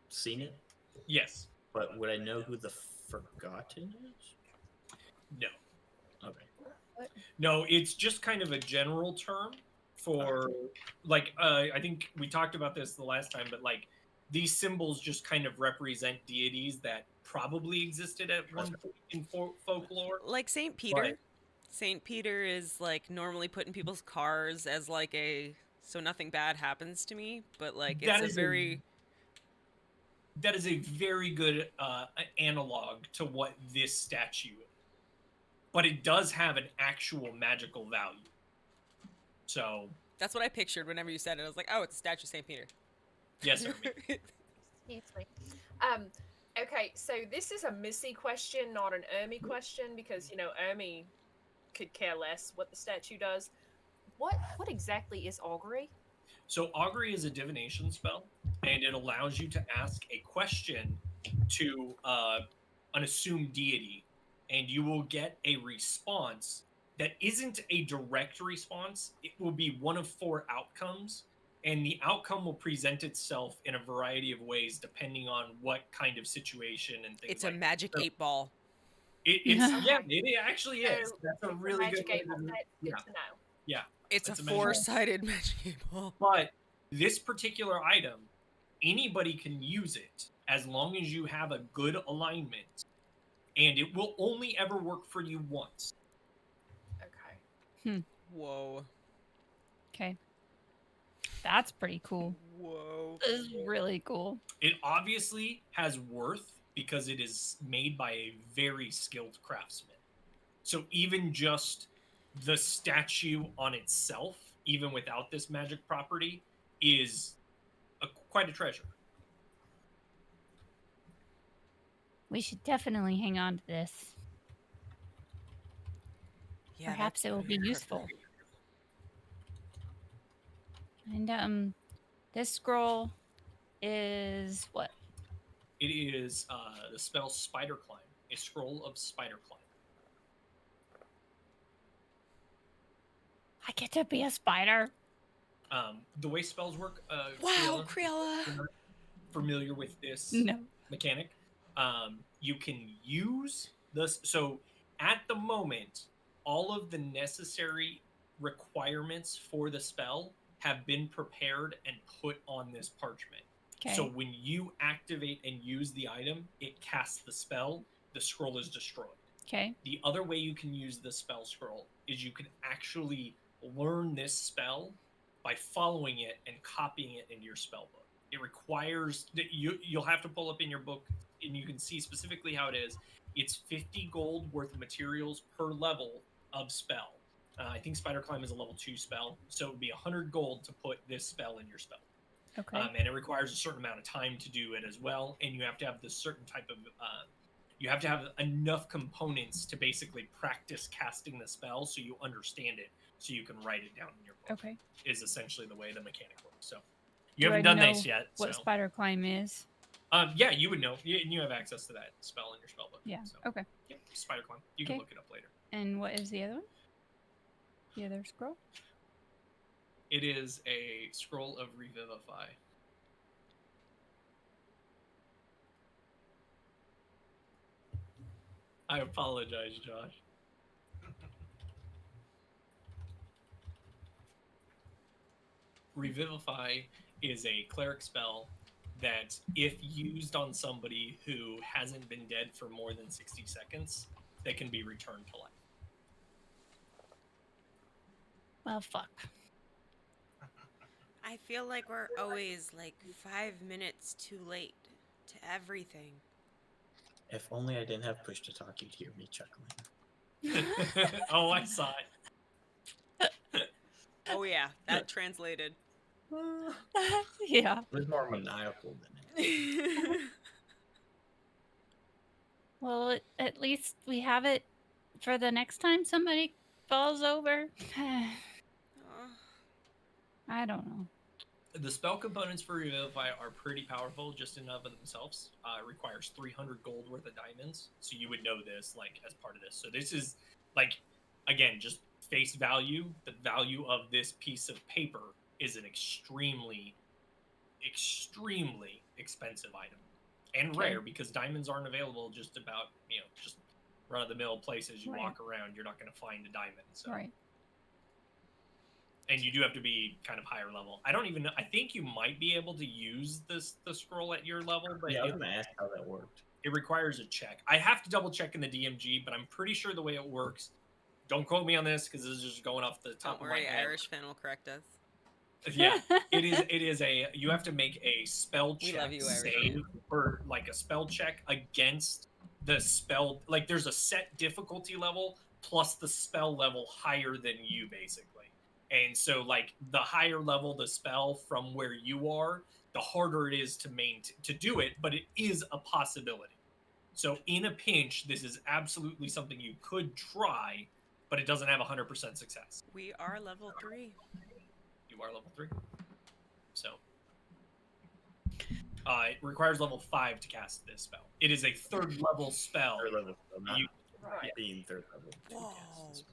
seen it, Yes. but would I know who the Forgotten is? No. Okay. No, it's just kind of a general term for, like, I think we talked about this the last time, but, like, these symbols just kind of represent deities that probably existed at one point in folklore. Like Saint Peter. Right. Saint Peter is like normally put in people's cars as like a so nothing bad happens to me, but like That it's is a very That is a very good analog to what this statue is. But it does have an actual magical value. So, that's what I pictured whenever you said it. I was like, oh, it's a statue of Saint Peter. yes, Ermi. Excuse me. Okay, so this is a Missy question, not an Ermi question, because Ermi could care less what the statue does. What exactly is augury? So augury is a divination spell, and it allows you to ask a question to an assumed deity, and you will get a response that isn't a direct response. It will be one of 4 outcomes, and the outcome will present itself in a variety of ways depending on what kind of situation and things. It's like a magic 8-ball. It actually is. So That's a it's really magic good way 8-ball. That's good to know. Yeah. It's a a magic 4-sided magic 8-ball. But this particular item, anybody can use it as long as you have a good alignment, and it will only ever work for you once. Okay. Whoa. Okay. That's pretty cool. Whoa. This is really cool. It obviously has worth because it is made by a very skilled craftsman. So even just the statue on itself, even without this magic property, is quite a treasure. We should definitely hang on to this. Yeah, Perhaps it will be useful. And this scroll is what? It is the spell Spider Climb, a scroll of Spider Climb. I get to be a spider. The way spells work, Wow, Creola, Creola. you're not familiar with this No. mechanic. You can use this. So at the moment, all of the necessary requirements for the spell have been prepared and put on this parchment. Okay. So when you activate and use the item, it casts the spell. The scroll is destroyed. Okay. The other way you can use the spell scroll is you can actually learn this spell by following it and copying it into your spell book. It requires that you'll have to pull up in your book, and you can see specifically how it is. It's 50 gold worth of materials per level of spell. I think Spider Climb is a level 2 spell, so it would be 100 gold to put this spell in your spell. Okay. And it requires a certain amount of time to do it as well, and you have to have this certain type of you have to have enough components to basically practice casting the spell so you understand it, so you can write it down in your book. Okay. Is essentially the way the mechanic works. So you Do haven't I done know this yet. What so Spider Climb is? yeah, you would know. You have access to that spell in your spell book. Yeah. So, Okay. yeah, Spider Climb. You can Okay. look it up later. And what is the other one? The other scroll? It is a scroll of Revivify. I apologize, Josh. Revivify is a cleric spell that, if used on somebody who hasn't been dead for more than 60 seconds, they can be returned to life. Well, fuck. I feel like we're always like 5 minutes too late to everything. If only I didn't have push to talk, you'd hear me chuckling. Oh, I saw it. Oh yeah, that translated. Yeah. It was more maniacal than it. Well, at least we have it for the next time somebody falls over. I don't know. The spell components for Revivify are pretty powerful just in and of themselves. It requires 300 gold worth of diamonds, so you would know this like as part of this. So this is like, again, just face value. The value of this piece of paper is an extremely, extremely expensive item and Okay. rare, because diamonds aren't available just about, just run of the mill places you Right. walk around. You're not going to find a diamond. So. Right. And you do have to be kind of higher level. I don't even know. I think you might be able to use the scroll at your level, but Yeah, I was gonna ask how that worked. it requires a check. I have to double check in the DMG, but I'm pretty sure the way it works. Don't quote me on this because this is just going off the top Don't of my worry, head. Irish fan will correct us. Yeah, it is. It is a. You have to make a spell We check love you, Irish save, fan. or like a spell check against the spell. Like there's a set difficulty level plus the spell level higher than you, basically. And so, like the higher level the spell from where you are, the harder it is to do it. But it is a possibility. So in a pinch, this is absolutely something you could try, but it doesn't have 100% success. We are level 3. You are level 3. So it requires level 5 to cast this spell. It is a third level spell. Third level, so not Right. being third level. to Whoa. cast this.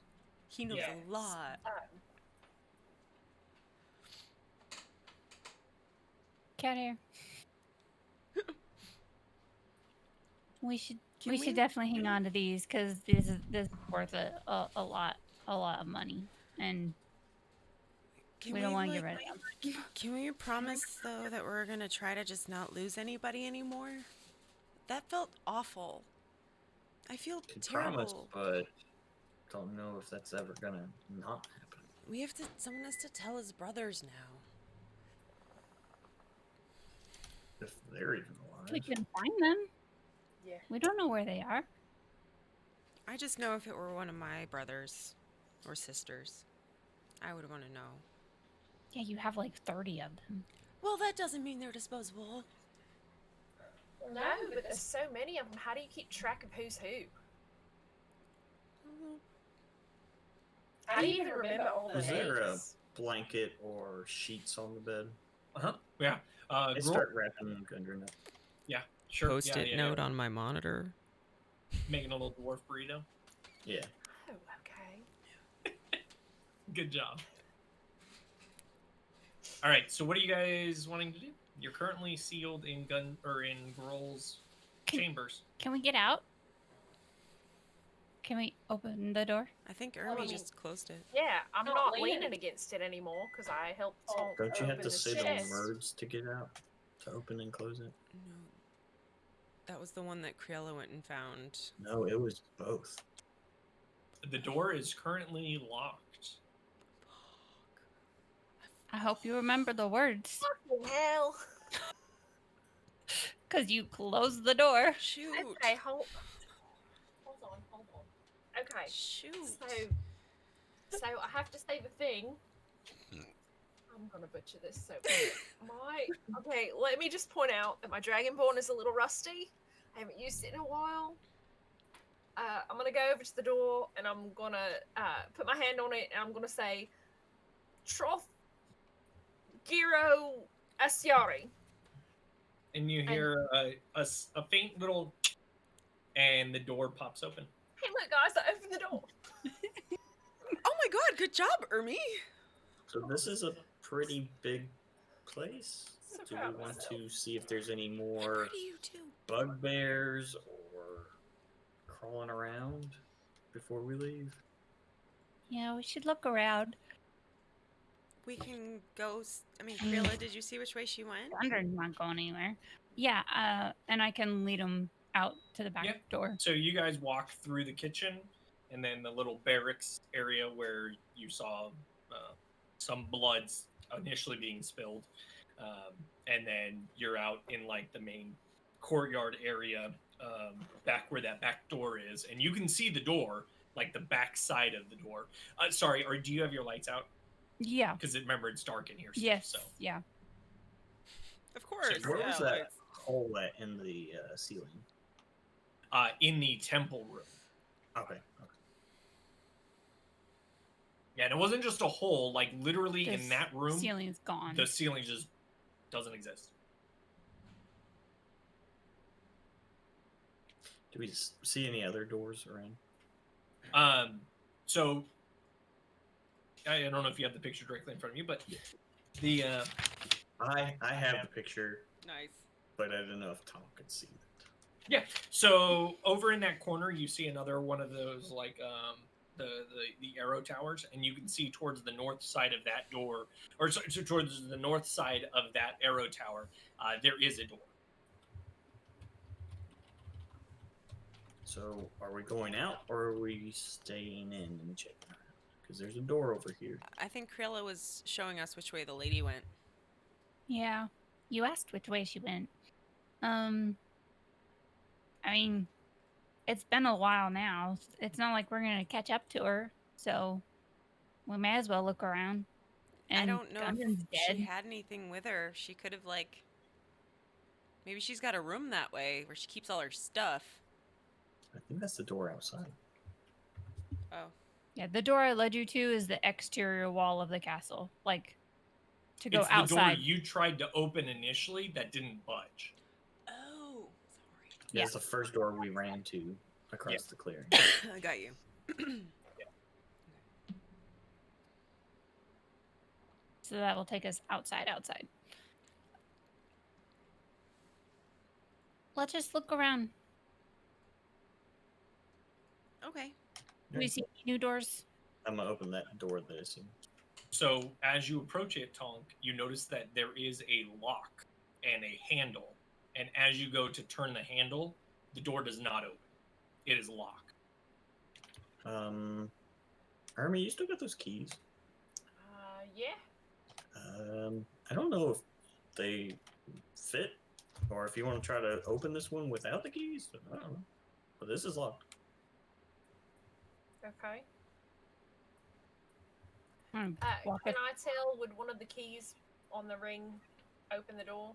He knows Yes. a lot. Cat hair. We should Can we should definitely hang on to these because this is worth a lot of money, and we don't want to get rid of them. Can we promise though that we're gonna try to just not lose anybody anymore? That felt awful. I feel Can terrible. promise, but don't know if that's ever gonna not happen. We have to. Someone has to tell his brothers now. If they're even alive. We can find them. Yeah. We don't know where they are. I just know if it were one of my brothers or sisters, I would want to know. Yeah, you have like 30 of them. Well, that doesn't mean they're disposable. No, but there's so many of them. How do you keep track of who's who? How do you even remember all the Is there a names? blanket or sheets on the bed? Yeah. I Gruul- start wrapping Gundren up. Yeah. Sure. Post-it yeah. note on my monitor. Making a little dwarf burrito. Yeah. Oh, okay. Good job. All right. So what are you guys wanting to do? You're currently sealed in Gruul's chambers. Can we get out? Can we open the door? I think Well, I Irby mean- just closed it. Yeah, I'm not leaning against it anymore because I helped Tonk Don't you have open to the say the chest. words to get out? To open and close it? No. That was the one that Criella went and found. No, it was both. The door is currently locked. I hope you remember the words, Fucking hell. because you closed the door. Shoot. Okay, hold on. Okay, Shoot. so I have to say the thing. I'm gonna butcher this. So okay. Let me just point out that my Dragonborn is a little rusty. I haven't used it in a while. I'm gonna go over to the door and I'm gonna put my hand on it and I'm gonna say, Troth Giro Asiari. And you hear a faint little, and the door pops open. Hey, look, guys! I opened the door. Oh my god, good job, Ermi. So this is a pretty big place. So Do proud we of want myself. to see if there's any I'm more proud of you too. bugbears or crawling around before we leave? Yeah, we should look around. We can go. I mean, Krilla, did you see which way she went? Gundren's not going anywhere. Yeah, and I can lead them out to the back Yeah. door. So you guys walk through the kitchen, and then the little barracks area where you saw some bloods initially being spilled, and then you're out in like the main courtyard area, back where that back door is, and you can see the door, like the back side of the door. Sorry, or do you have your lights out? Yeah. Because remember, it's dark in here. Still, Yes. So Yeah. Of course. Where yeah, was that lights. hole at in the ceiling? in the temple room. Okay. Yeah, and it wasn't just a hole. Like literally in This that room, ceiling is gone. the ceiling just doesn't exist. Do we see any other doors around? So I don't know if you have the picture directly in front of you, but the I have the picture, Nice. but I don't know if Tom could see it. yeah. So over in that corner, you see another one of those like the arrow towers, and you can see towards the north side of that door, or so towards the north side of that arrow tower, there is a door. So are we going out or are we staying in and checking around? Because there's a door over here. I think Krilla was showing us which way the lady went. Yeah. You asked which way she went. I mean, it's been a while now. It's not like we're gonna catch up to her, so we may as well look around. And I don't know Gundren's if she dead. had anything with her. She could have, like... Maybe she's got a room that way where she keeps all her stuff. I think that's the door outside. Oh. Yeah, the door I led you to is the exterior wall of the castle. Like, to go It's the outside. door you tried to open initially that didn't budge. Oh, sorry. Yeah, it's the first door we ran to across the clearing. I got you. So that will take us outside. Let's just look around. Okay. Do we see any new doors? I'm gonna open that door that I see. So as you approach it, Tonk, you notice that there is a lock and a handle. And as you go to turn the handle, the door does not open. It is locked. Army, you still got those keys? Yeah. I don't know if they fit or if you want to try to open this one without the keys. I don't know. But this is locked. Okay. Walk Can it. I tell, would one of the keys on the ring open the door?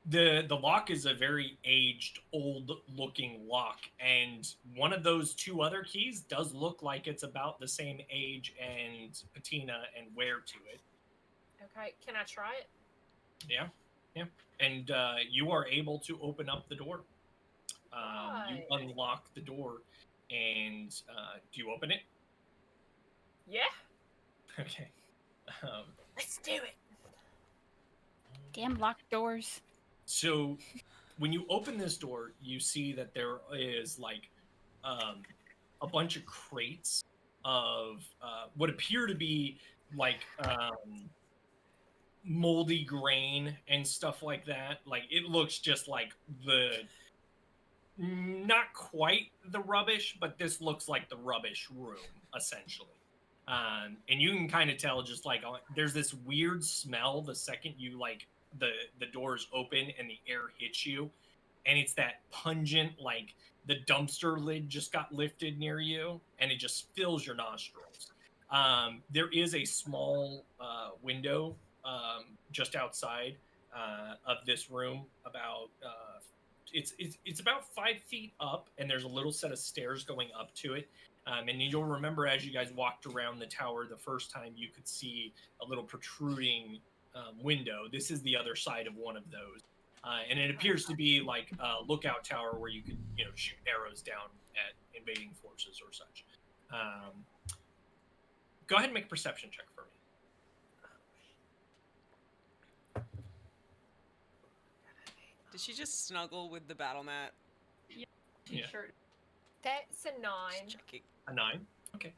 The lock is a very aged, old-looking lock, and one of those two other keys does look like it's about the same age and patina and wear to it. Okay. Can I try it? Yeah. And you are able to open up the door. You Right. unlock the door, and do you open it? Yeah. Okay. Let's do it. Damn locked doors. So when you open this door, you see that there is like a bunch of crates of what appear to be like moldy grain and stuff like that. Like it looks just like not quite the rubbish, but this looks like the rubbish room essentially. And you can kind of tell just like there's this weird smell the second you like the doors open and the air hits you, and it's that pungent like the dumpster lid just got lifted near you and it just fills your nostrils. There is a small window just outside of this room about it's about 5 feet up, and there's a little set of stairs going up to it. And you'll remember as you guys walked around the tower the first time, you could see a little protruding window. This is the other side of one of those. And it appears to be like a lookout tower where you could, shoot arrows down at invading forces or such. Go ahead and make a perception check for me. Did she just snuggle with the Battlemat? Yeah. Sure. That's a 9. Just checking. A 9? Okay.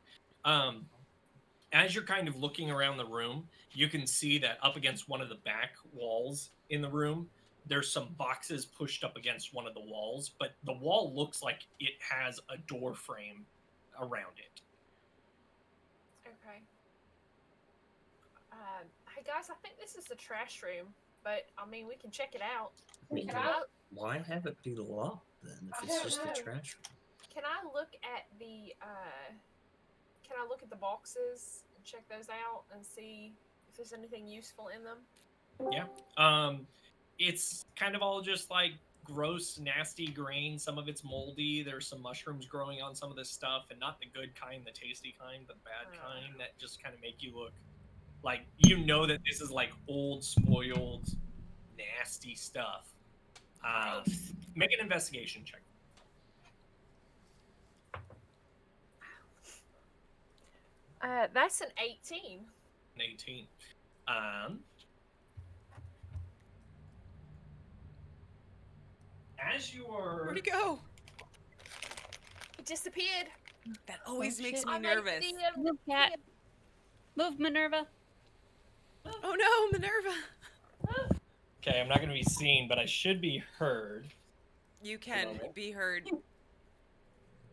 As you're kind of looking around the room, you can see that up against one of the back walls in the room, there's some boxes pushed up against one of the walls, but the wall looks like it has a door frame around it. Okay. Hey guys, I think this is the trash room, but I mean, we can check it out. We Can can- I, Why have it be locked then if it's just the trash room? can I look at the can I look at the boxes and check those out and see if there's anything useful in them? It's kind of all just like gross, nasty grain. Some of it's moldy. There's some mushrooms growing on some of this stuff, and not the good kind, the tasty kind, the bad kind that just kind of make you look like that this is like old, spoiled, nasty stuff. Make an investigation check. That's an 18. An 18. As you are... Where'd he go? It disappeared. That always makes shit. me I made nervous. the, Move, cat. Move, Minerva. Oh no, Minerva! Okay, I'm not going to be seen, but I should be heard. You can moment. be heard.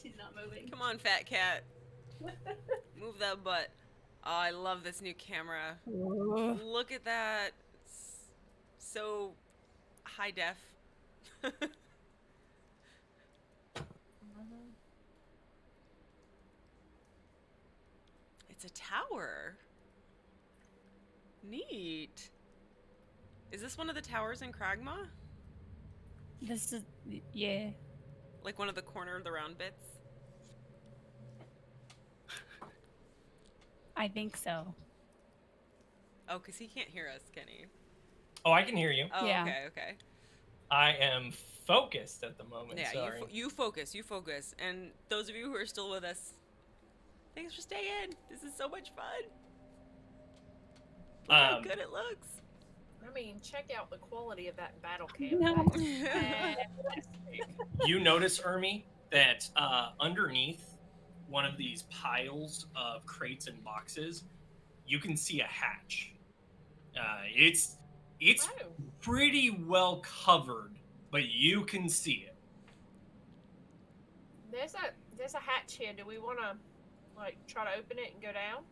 She's not moving. Come on, fat cat. Move that butt. Oh, I love this new camera. Look at that. It's so high def. It's a tower. Neat. Is this one of the towers in Kragma? This is, yeah. Like one of the corner of the round bits? I think so. Oh, because he can't hear us, can he? Oh, I can hear you. Oh, Yeah. okay. I am focused at the moment. Yeah, Sorry. you focus. And those of you who are still with us, thanks for staying. This is so much fun. Look how good it looks. I mean, check out the quality of that battle cam. No. Fantastic. You notice, Ermi, that underneath one of these piles of crates and boxes, you can see a hatch. It's Oh. pretty well covered, but you can see it. There's a hatch here. Do we want to like try to open it and go down?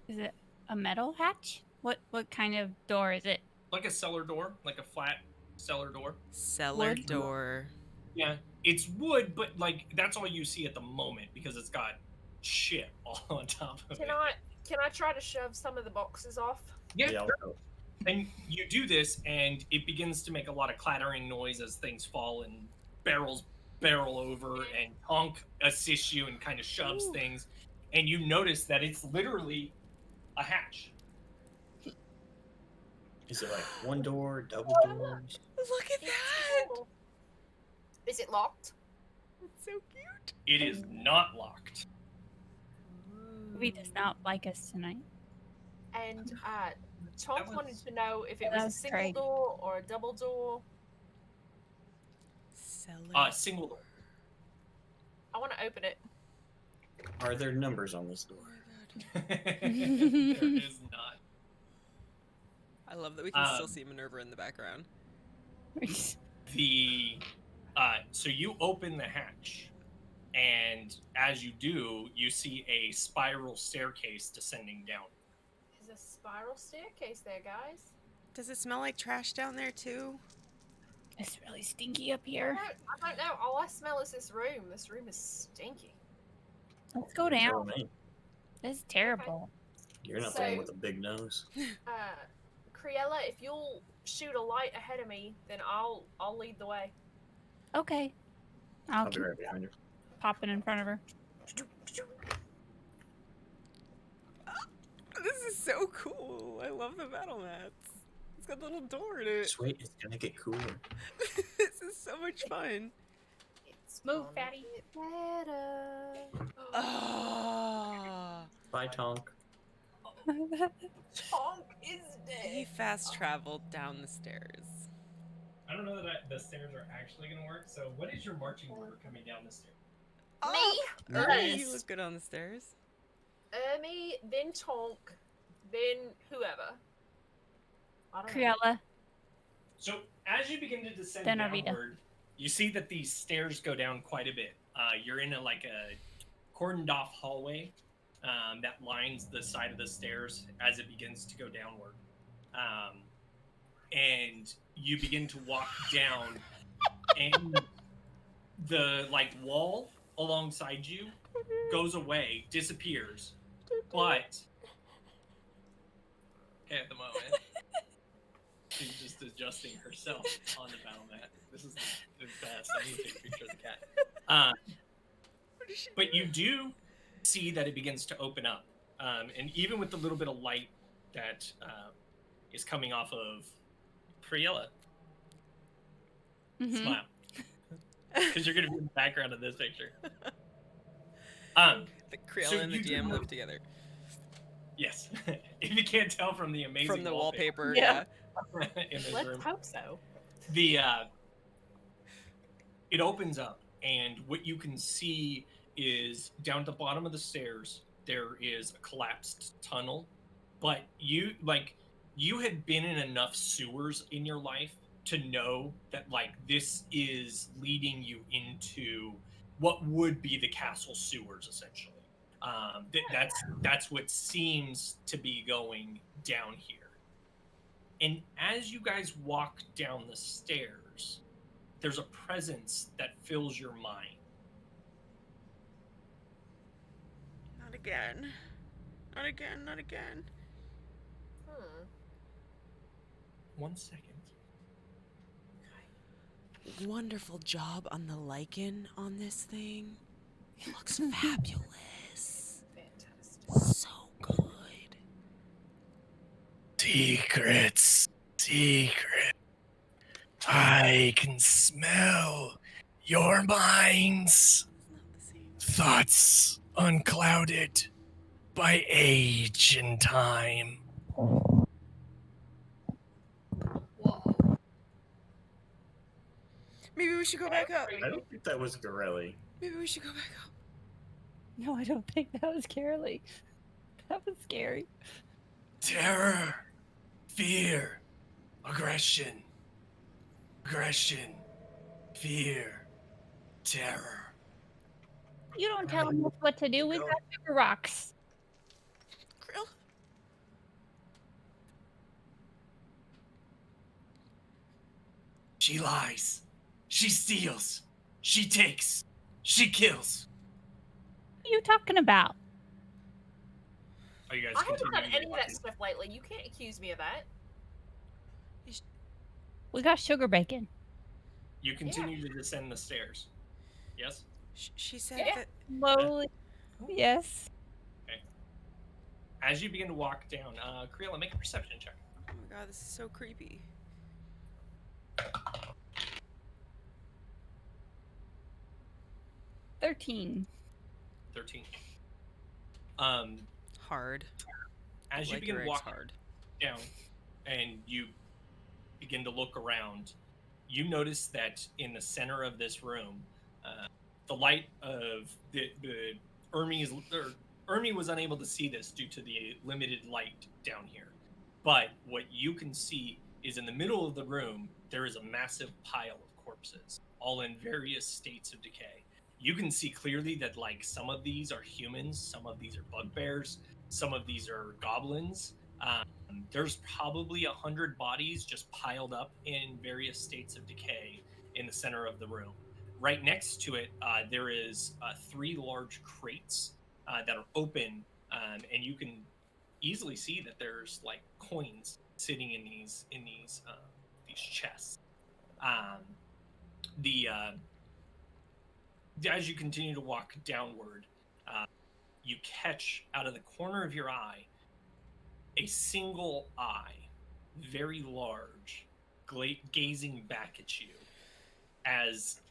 Is it a metal hatch? What kind of door is it? Like a cellar door, like a flat cellar door. Cellar Wood? door. Yeah, it's wood, but like that's all you see at the moment because it's got shit all on top of it. Can I try to shove some of the boxes off? Yeah, Yeah, sure. And you do this, and it begins to make a lot of clattering noise as things fall and barrels barrel over, and Tonk assists you and kind of shoves things, and you notice that it's literally a hatch. Is it like one door, double doors? Look at It's that. cool. Is it locked? It's so cute. It is not locked. He does not like us tonight. And Tom That was- wanted to know if it was a That's single Craig. door or a double door. Cellar. Single door. I want to open it. Are there numbers on this door? There is not. I love that we can still Um, see Minerva in the background. So you open the hatch, And as you do, you see a spiral staircase descending down. There's a spiral staircase there, guys. Does it smell like trash down there too? It's really stinky up here. I don't know. All I smell is this room. This room is stinky. Let's go You tell down. me. This is terrible. You're not So- the one with a big nose. Criella, if you'll shoot a light ahead of me, then I'll lead the way. Okay. I'll I'll be keep right behind you. popping in front of her. This is so cool. I love the Battlemats. It's got a little door in it. Just wait, it's gonna get cooler. This is so much fun. It's Move, gonna fatty. get better. Oh, Bye, Tonk. Tonk is he dead. fast traveled down the stairs. I don't know that the stairs are actually going to work. So, what is your marching order coming down the stairs? Me? Ernie, you Yes. look good on the stairs. Me, then Tonk, then whoever. I don't know. Criella. So, as you begin to descend Then Arvita. downward, you see that these stairs go down quite a bit. You're in a cordoned off hallway that lines the side of the stairs as it begins to go downward. And you begin to walk down, and the wall alongside you goes away, disappears. But at the moment, she's just adjusting herself on the battle mat. This is the best. I need to take a picture of the cat. But you do see that it begins to open up. And even with the little bit of light that is coming off of Priella, Mhm. smile. Because you're going to be in the background of this picture. The Krill So and the you do DM know- live together. Yes. If you can't tell from the amazing From the wallpaper, Yeah. in this Let's room. hope so. The it opens up, and what you can see is down at the bottom of the stairs there is a collapsed tunnel, but you had been in enough sewers in your life to know that this is leading you into what would be the castle sewers essentially. That's what seems to be going down here. And as you guys walk down the stairs, there's a presence that fills your mind. Not again. Not again, not again. Hmm. 1 second. Wonderful job on the lichen on this thing. It looks fabulous. Fantastic. So good. Secrets. I can smell your minds. It's not the same. Thoughts unclouded by age and time. Whoa. Maybe we should go back up. I don't think that was Gorelli. Maybe we should go back up. No, I don't think that was Carolee. That was scary. Terror. Fear. Aggression. Fear. Terror. You don't tell us what to do. We've got sugar rocks. Krill? She lies. She steals. She takes. She kills. What are you talking about? Are you guys I haven't done continuing any of that walking? stuff lately. You can't accuse me of that. We got sugar bacon. You continue to descend the stairs. Yes? She said Yeah. that. Slowly. Yes. As you begin to walk down, Kriela, make a perception check. Oh my god, this is so creepy. 13. 13. Hard. As you Like begin your to ex walk hard. down and you begin to look around, you notice that in the center of this room, the light of the Ermi was unable to see this due to the limited light down here. But what you can see is in the middle of the room, there is a massive pile of corpses, all in various states of decay. you can see clearly that like some of these are humans, some of these are bugbears, some of these are goblins. There's probably 100 bodies just piled up in various states of decay in the center of the room. Right next to it, there is 3 large crates that are open, and you can easily see that there's like coins sitting in these chests. Um, the As you continue to walk downward, uh, you catch out of the corner of your eye a single eye, very large, gazing back at you as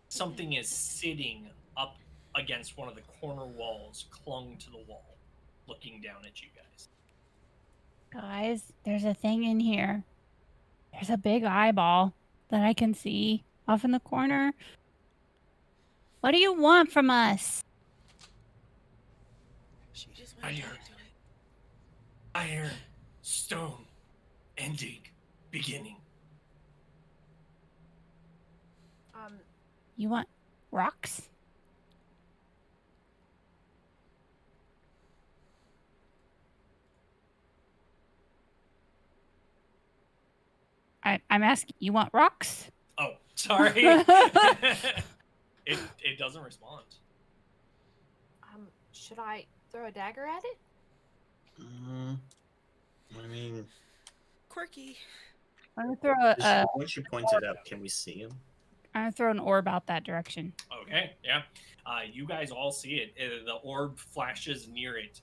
something is sitting up against one of the corner walls, clung to the wall, looking down at you guys. Guys, there's a thing in here. There's a big eyeball that I can see off in the corner. What do you want from us? She just I went heard. into it. Iron, stone, ending, beginning. You want rocks? I'm asking, you want rocks? Oh, sorry. it doesn't respond. Should I throw a dagger at it? I mean, Quirky. I'm gonna throw when she points it up, can we see him? I'm gonna throw an orb out that direction. Okay, yeah. You guys all see it. The orb flashes near it.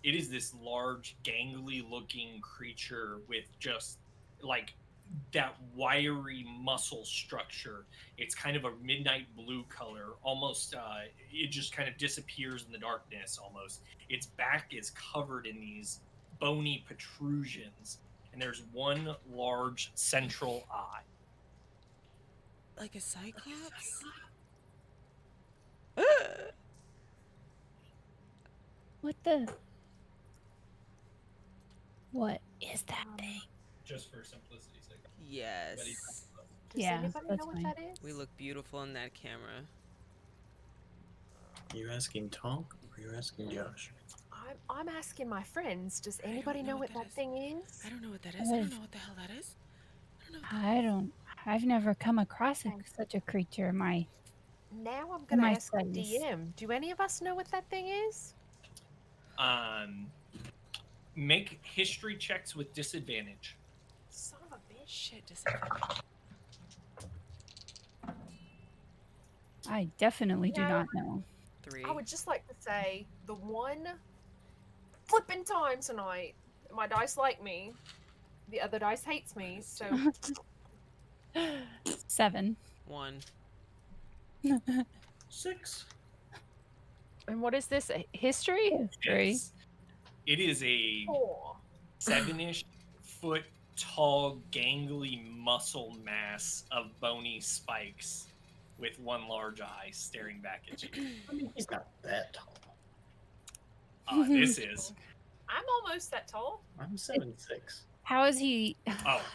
It is this large, gangly-looking creature with just like that wiry muscle structure. It's kind of a midnight blue color. Almost, it just kind of disappears in the darkness. Almost, its back is covered in these bony protrusions, and there's one large central eye. Like a cyclops? What is that thing? Just for simplicity's sake. Yes. Does Yeah, anybody that's know what fine. that is? We look beautiful in that camera. Are you asking Tonk or are you asking Josh? I'm asking my friends. Does don't anybody know know what what that that is. thing is? I don't know what that is. I don't know what the hell that is. I've never come across such a creature in my Now I'm In gonna my ask the studies. DM. Do any of us know what that thing is? Make history checks with disadvantage. Son of a bitch. Shit, disadvantage. I definitely do No. not know. 3. I would just like to say the one flipping time tonight. My dice like me. The other dice hates me. So 7. 1. 6. and what is this? A history? History. It is a 4. 7-ish foot tall, gangly muscle mass of bony spikes with one large eye staring back at you. I mean, he's not that tall. This is. I'm almost that tall. I'm 7'6". How is he? Oh,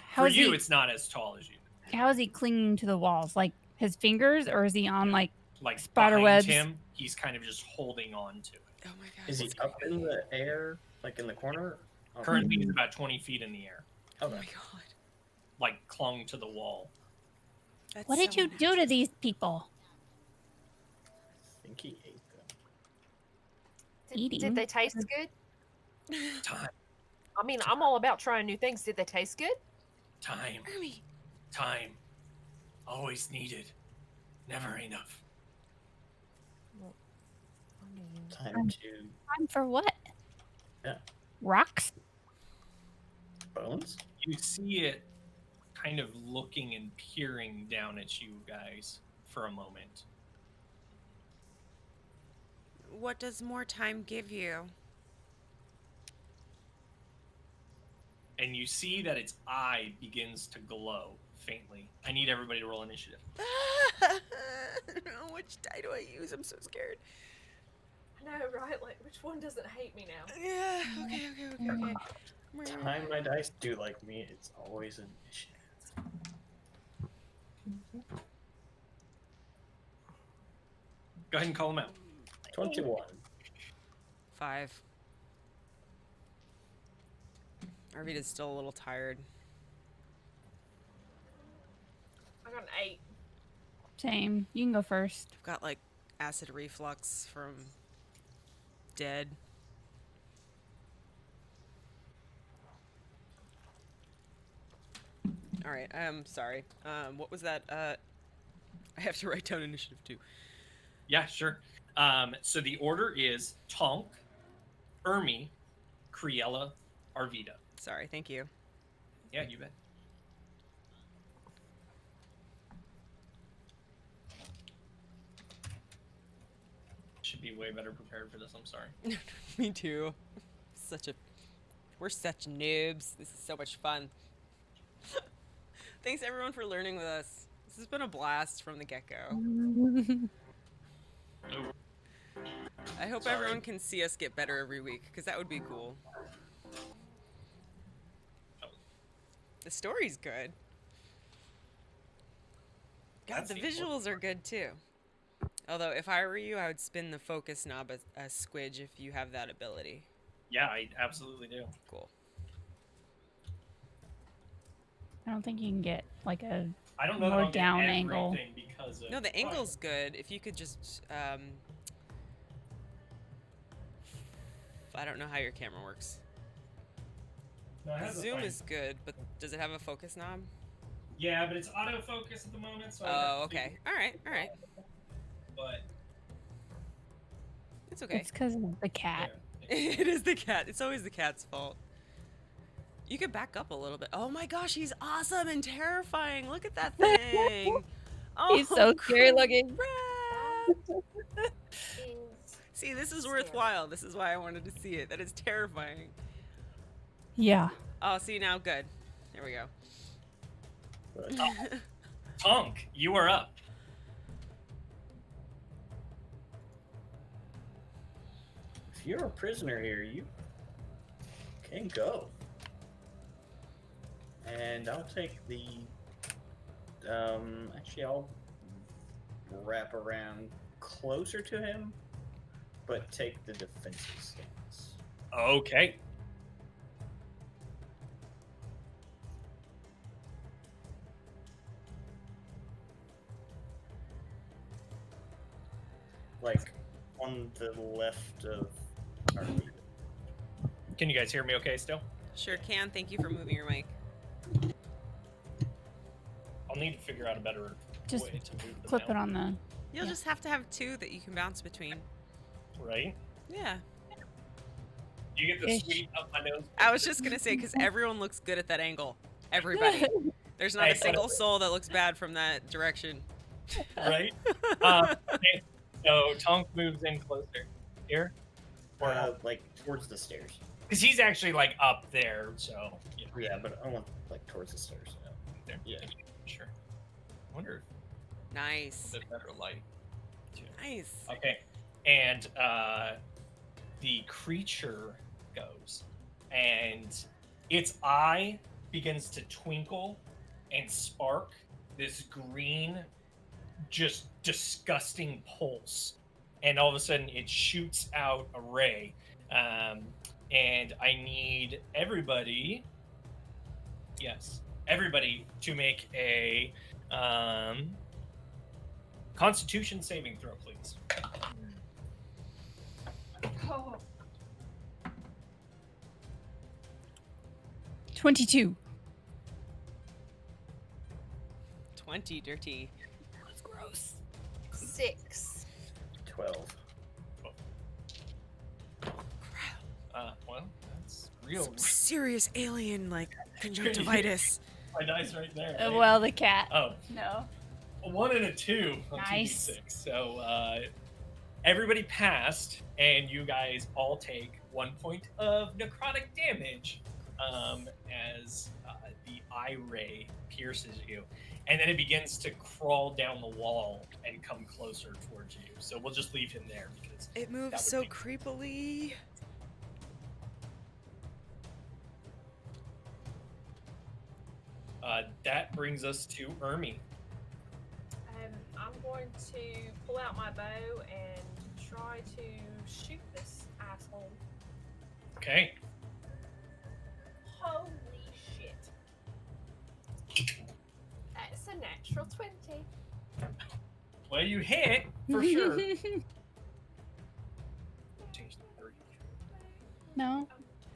How for is you, he? it's not as tall as you. How is he clinging to the walls? Like his fingers, or is he on like? Like Spider behind webs. him, he's kind of just holding on to it. Oh my god. Is he up in the air, like in the corner? Oh, Currently, he's about 20 feet in the air, Oh okay. my god. like clung to the wall. That's What did so you do to these people? I think he ate them. Eating? Did they taste good? Time, I mean, I'm all about trying new things. Did they taste good? time, Ermy. Time. Always needed. Never enough. I mean, Time to Time for what? Yeah. Rocks? bones? you see it kind of looking and peering down at you guys for a moment. What does more time give you? And you see that its eye begins to glow faintly. I need everybody to roll initiative. I don't know which die do I use. I'm so scared. I know, right? Like, which one doesn't hate me now? Yeah. Okay. Time my dice do like me, it's always an initiative. Go ahead and call them out. 21. 5. Arvita's still a little tired. I got an 8. Same. You can go first. I've got like acid reflux from dead. All right. I'm sorry. What was that? I have to write down initiative too. Yeah, sure. So the order is Tonk, Ermi, Criella, Arvita. Sorry. Thank you. Yeah, you bet. Should be way better prepared for this. I'm sorry. Me too. We're such noobs. This is so much fun. Thanks everyone for learning with us. This has been a blast from the get-go. I hope everyone can see us get better every week, because that would be cool. The story's good. God, That's the the visuals are good too. Although, if I were you, I would spin the focus knob a squidge if you have that ability. Yeah, I absolutely do. Cool. I don't think you can get like a I don't know more that I'll get down angle. everything because of No, the angle's good. If you could just, I don't know how your camera works. No, it has a Zoom fine- is good, but does it have a focus knob? Yeah, but it's autofocus at the moment. So I Oh, have to okay. figure- All right. But It's okay. It's because of the cat. yeah. It is the cat. It's always the cat's fault. You could back up a little bit. Oh my gosh, he's awesome and terrifying. Look at that thing. Oh, He's so scary looking. crap. Is See, this is Scary. worthwhile. This is why I wanted to see it. That is terrifying. Yeah. Oh, see, now good. There we go. Tonk, you are up. If you're a prisoner here, you can go. And I'll take the. Actually, I'll wrap around closer to him, but take the defensive stance. Okay. Like on the left of our leader. Can you guys hear me okay still? Sure can. Thank you for moving your mic. I'll need to figure out a better Just way to move the Clip it mouse, on the. You'll Yeah. just have to have 2 that you can bounce between. right? Yeah. You get the Ish. sweet up my nose. I was just gonna say, because everyone looks good at that angle. Everybody. There's not Hey, a single soul that looks bad from that direction. right? Okay. So Tonk moves in closer. Here? Or Like towards the stairs. because he's actually like up there, so yeah. Yeah, but I want like towards the stairs. There. Yeah. Sure. I wonder if Nice. a bit better light. Too. Nice. Okay. And the creature goes, and its eye begins to twinkle and spark this green, just disgusting pulse. And all of a sudden, it shoots out a ray. And I need everybody, yes, everybody to make a Constitution saving throw, please. Oh. 22. 20, dirty. That's gross. 6. 12. Well, that's real. Some serious alien, like, conjunctivitis. My dice right there. Well, the cat. Oh, No. a 1 and a 2 on Nice. 2d6. So everybody passed, and you guys all take 1 point of necrotic damage as the eye ray pierces you. And then it begins to crawl down the wall and come closer towards you. So we'll just leave him there because It moves That would so be- creepily. that brings us to Ermi. I'm going to pull out my bow and try to shoot this asshole. Okay. Holy shit. That's a natural 20. Well, you hit for sure. Change the 3. No,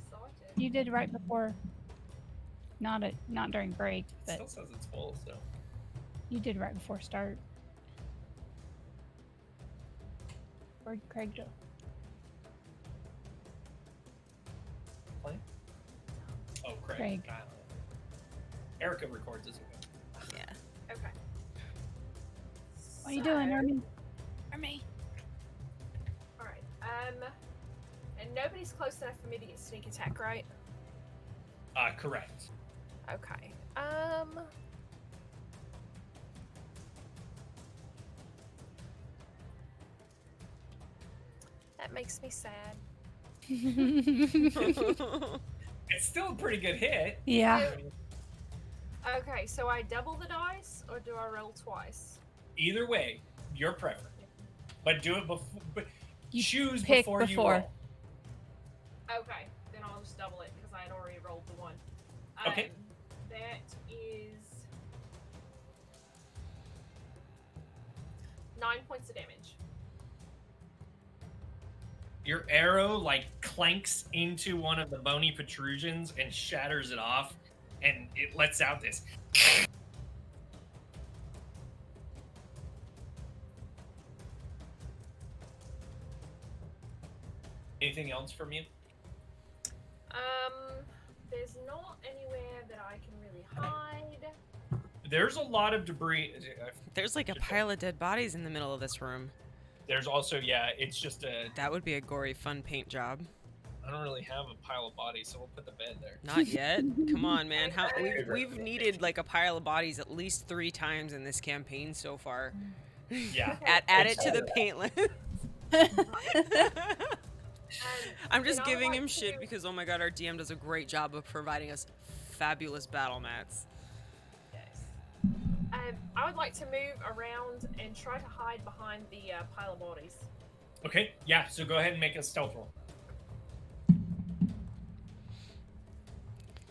Excited. you did right before. Not during break, It but still says it's full, so. you did right before start. Where'd Craig go? Oh, Craig. Craig. Erica records as well. Yeah. Okay. What are you doing, Army? Army. Alright, and nobody's close enough for me to get sneak attack, right? Correct. Okay. That makes me sad. It's still a pretty good hit. Yeah. Okay, so I double the dice, or do I roll twice? Either way, your preference. But do it before. But You choose pick before you before. roll. Okay, then I'll just double it because I had already rolled the one. Okay. That is 9 points of damage. Your arrow like clanks into one of the bony protrusions and shatters it off, and it lets out this. Anything else from you? There's not anywhere that I can really hide. There's a lot of debris. There's like a pile of dead bodies in the middle of this room. There's also, yeah, it's just a. That would be a gory, fun paint job. I don't really have a pile of bodies, so we'll put the bed there. Not yet. Come on, man. How we've needed like a pile of bodies at least 3 times in this campaign so far. Yeah. Add it to the paint list. I'm just and I giving want him shit to- because, oh my god, our DM does a great job of providing us fabulous battle mats. Yes. I would like to move around and try to hide behind the pile of bodies. Okay, yeah, so go ahead and make a stealth roll.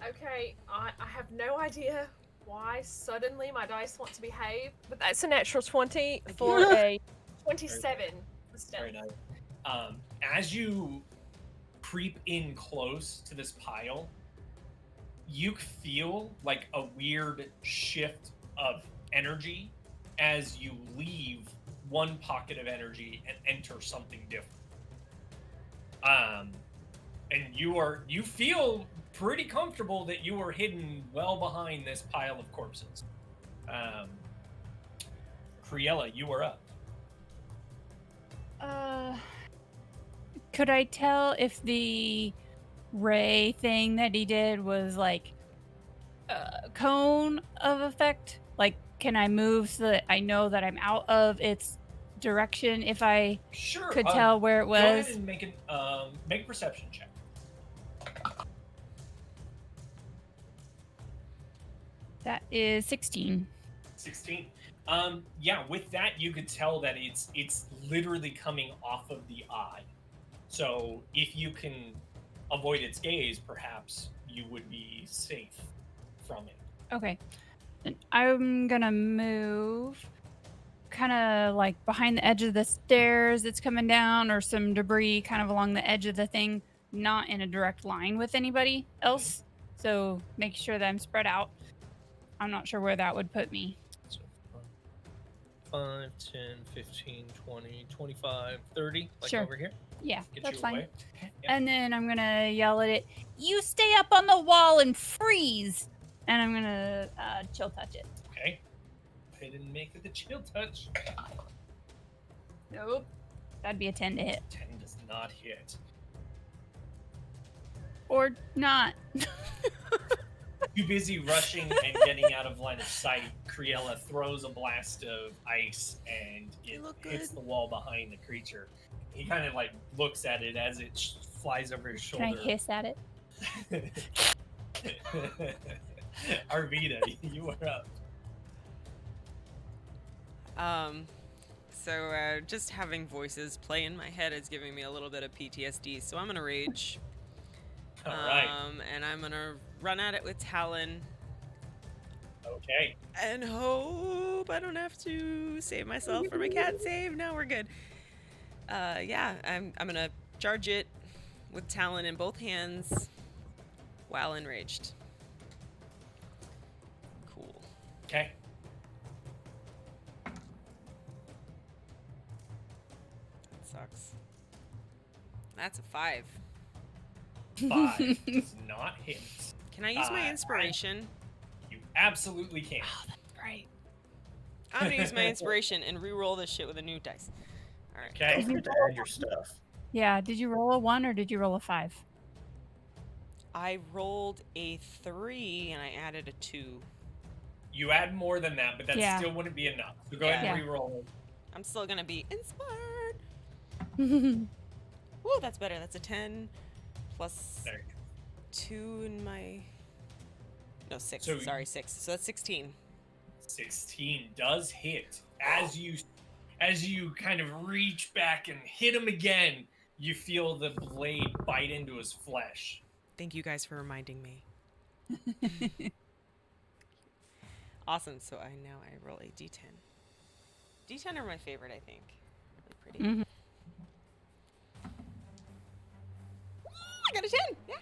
Okay, I have no idea why suddenly my dice want to behave, but that's a natural 20 for a 27 for stealth. Very nice. As you creep in close to this pile, you feel like a weird shift of energy as you leave one pocket of energy and enter something different. And you feel pretty comfortable that you are hidden well behind this pile of corpses. Criella, you are up. Could I tell if the ray thing that he did was like a cone of effect? Like, can I move so that I know that I'm out of its direction if I Sure. could tell where it Go ahead was? and make a perception check. That is 16. 16. Yeah, with that you could tell that it's literally coming off of the eye. So if you can avoid its gaze, perhaps you would be safe from it. Okay. Then I'm gonna move kind of like behind the edge of the stairs it's coming down, or some debris kind of along the edge of the thing, not in a direct line with anybody else. So make sure that I'm spread out. I'm not sure where that would put me. So 5, 10, 15, 20, 25, 30, like Sure. over here. Yeah, Get that's you fine. away. Yep. And then I'm gonna yell at it, "You stay up on the wall and freeze!" And I'm gonna chill touch it. Okay. I didn't make it the chill touch. Nope. That'd be a 10 to hit. 10 does not hit. Or not. Too busy rushing and getting out of line of sight, Criella throws a blast of ice and it look hits good. the wall behind the creature. He kind of like looks at it as it flies over his Can I shoulder. hiss at it? Arvita, you are up. So just having voices play in my head is giving me a little bit of PTSD. So I'm gonna rage. All right. And I'm gonna run at it with Talon Okay. and hope I don't have to save myself for my cat save. No, we're good. Yeah, I'm gonna charge it with Talon in both hands while enraged. Cool. Okay. That sucks. That's a 5. 5 does not hit. Can I use my inspiration? You absolutely can. Oh, that's great. I'm gonna use my inspiration and re-roll this shit with a new dice. All right. Okay. Don't forget to add your stuff. Yeah, did you roll a 1 or did you roll a 5? I rolled a 3 and I added a 2. You add more than that, but that Yeah. still wouldn't be enough. So go ahead and Yeah. re-roll. I'm still gonna be inspired. Ooh, that's better. That's a 10 plus There you go. 2 in my. No, 6. So- Sorry, 6. So that's 16. 16 does hit. As you kind of reach back and hit him again, you feel the blade bite into his flesh. Thank you guys for reminding me. Awesome. So I roll a D10. D10 are my favorite, I think. Really pretty. Mhm. I got a 10! Yeah!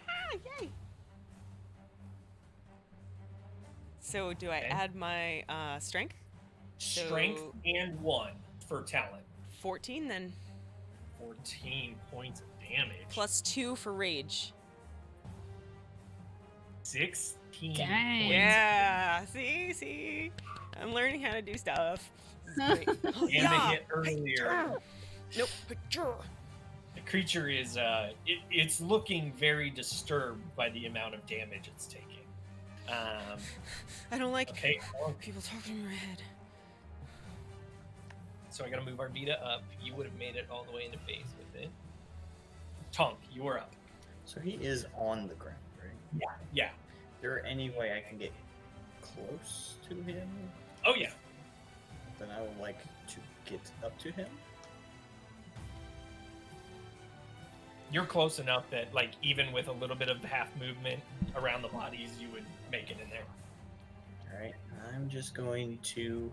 Yay! So do I Okay. add my strength? Strength So- and 1 for talent. 14 then. 14 points of damage. Plus 2 for rage. 16 Dang. points. Yeah! See? I'm learning how to do stuff. This is great. And Yeah. the hit earlier. Nope. The creature is it's looking very disturbed by the amount of damage it's taking. I don't like Okay, people talking in my head. so I gotta move Arvita up. You would have made it all the way into base with it. Tonk, you are up. So he is on the ground, right? Yeah. Is there any way I can get close to him? Oh yeah. Then I would like to get up to him. You're close enough that like even with a little bit of half movement around the bodies, you would make it in there. Alright, I'm just going to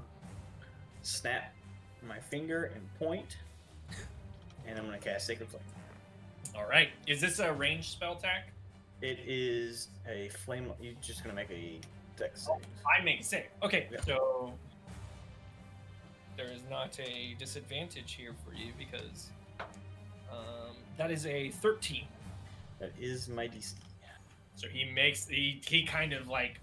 snap my finger and point, and I'm going to cast Sacred Flame. All right. Is this a ranged spell attack? It is a flame. You're just going to make a dex save. I make a save. Okay, Yeah. so there is not a disadvantage here for you because that is a 13. That is my DC. So he kind of like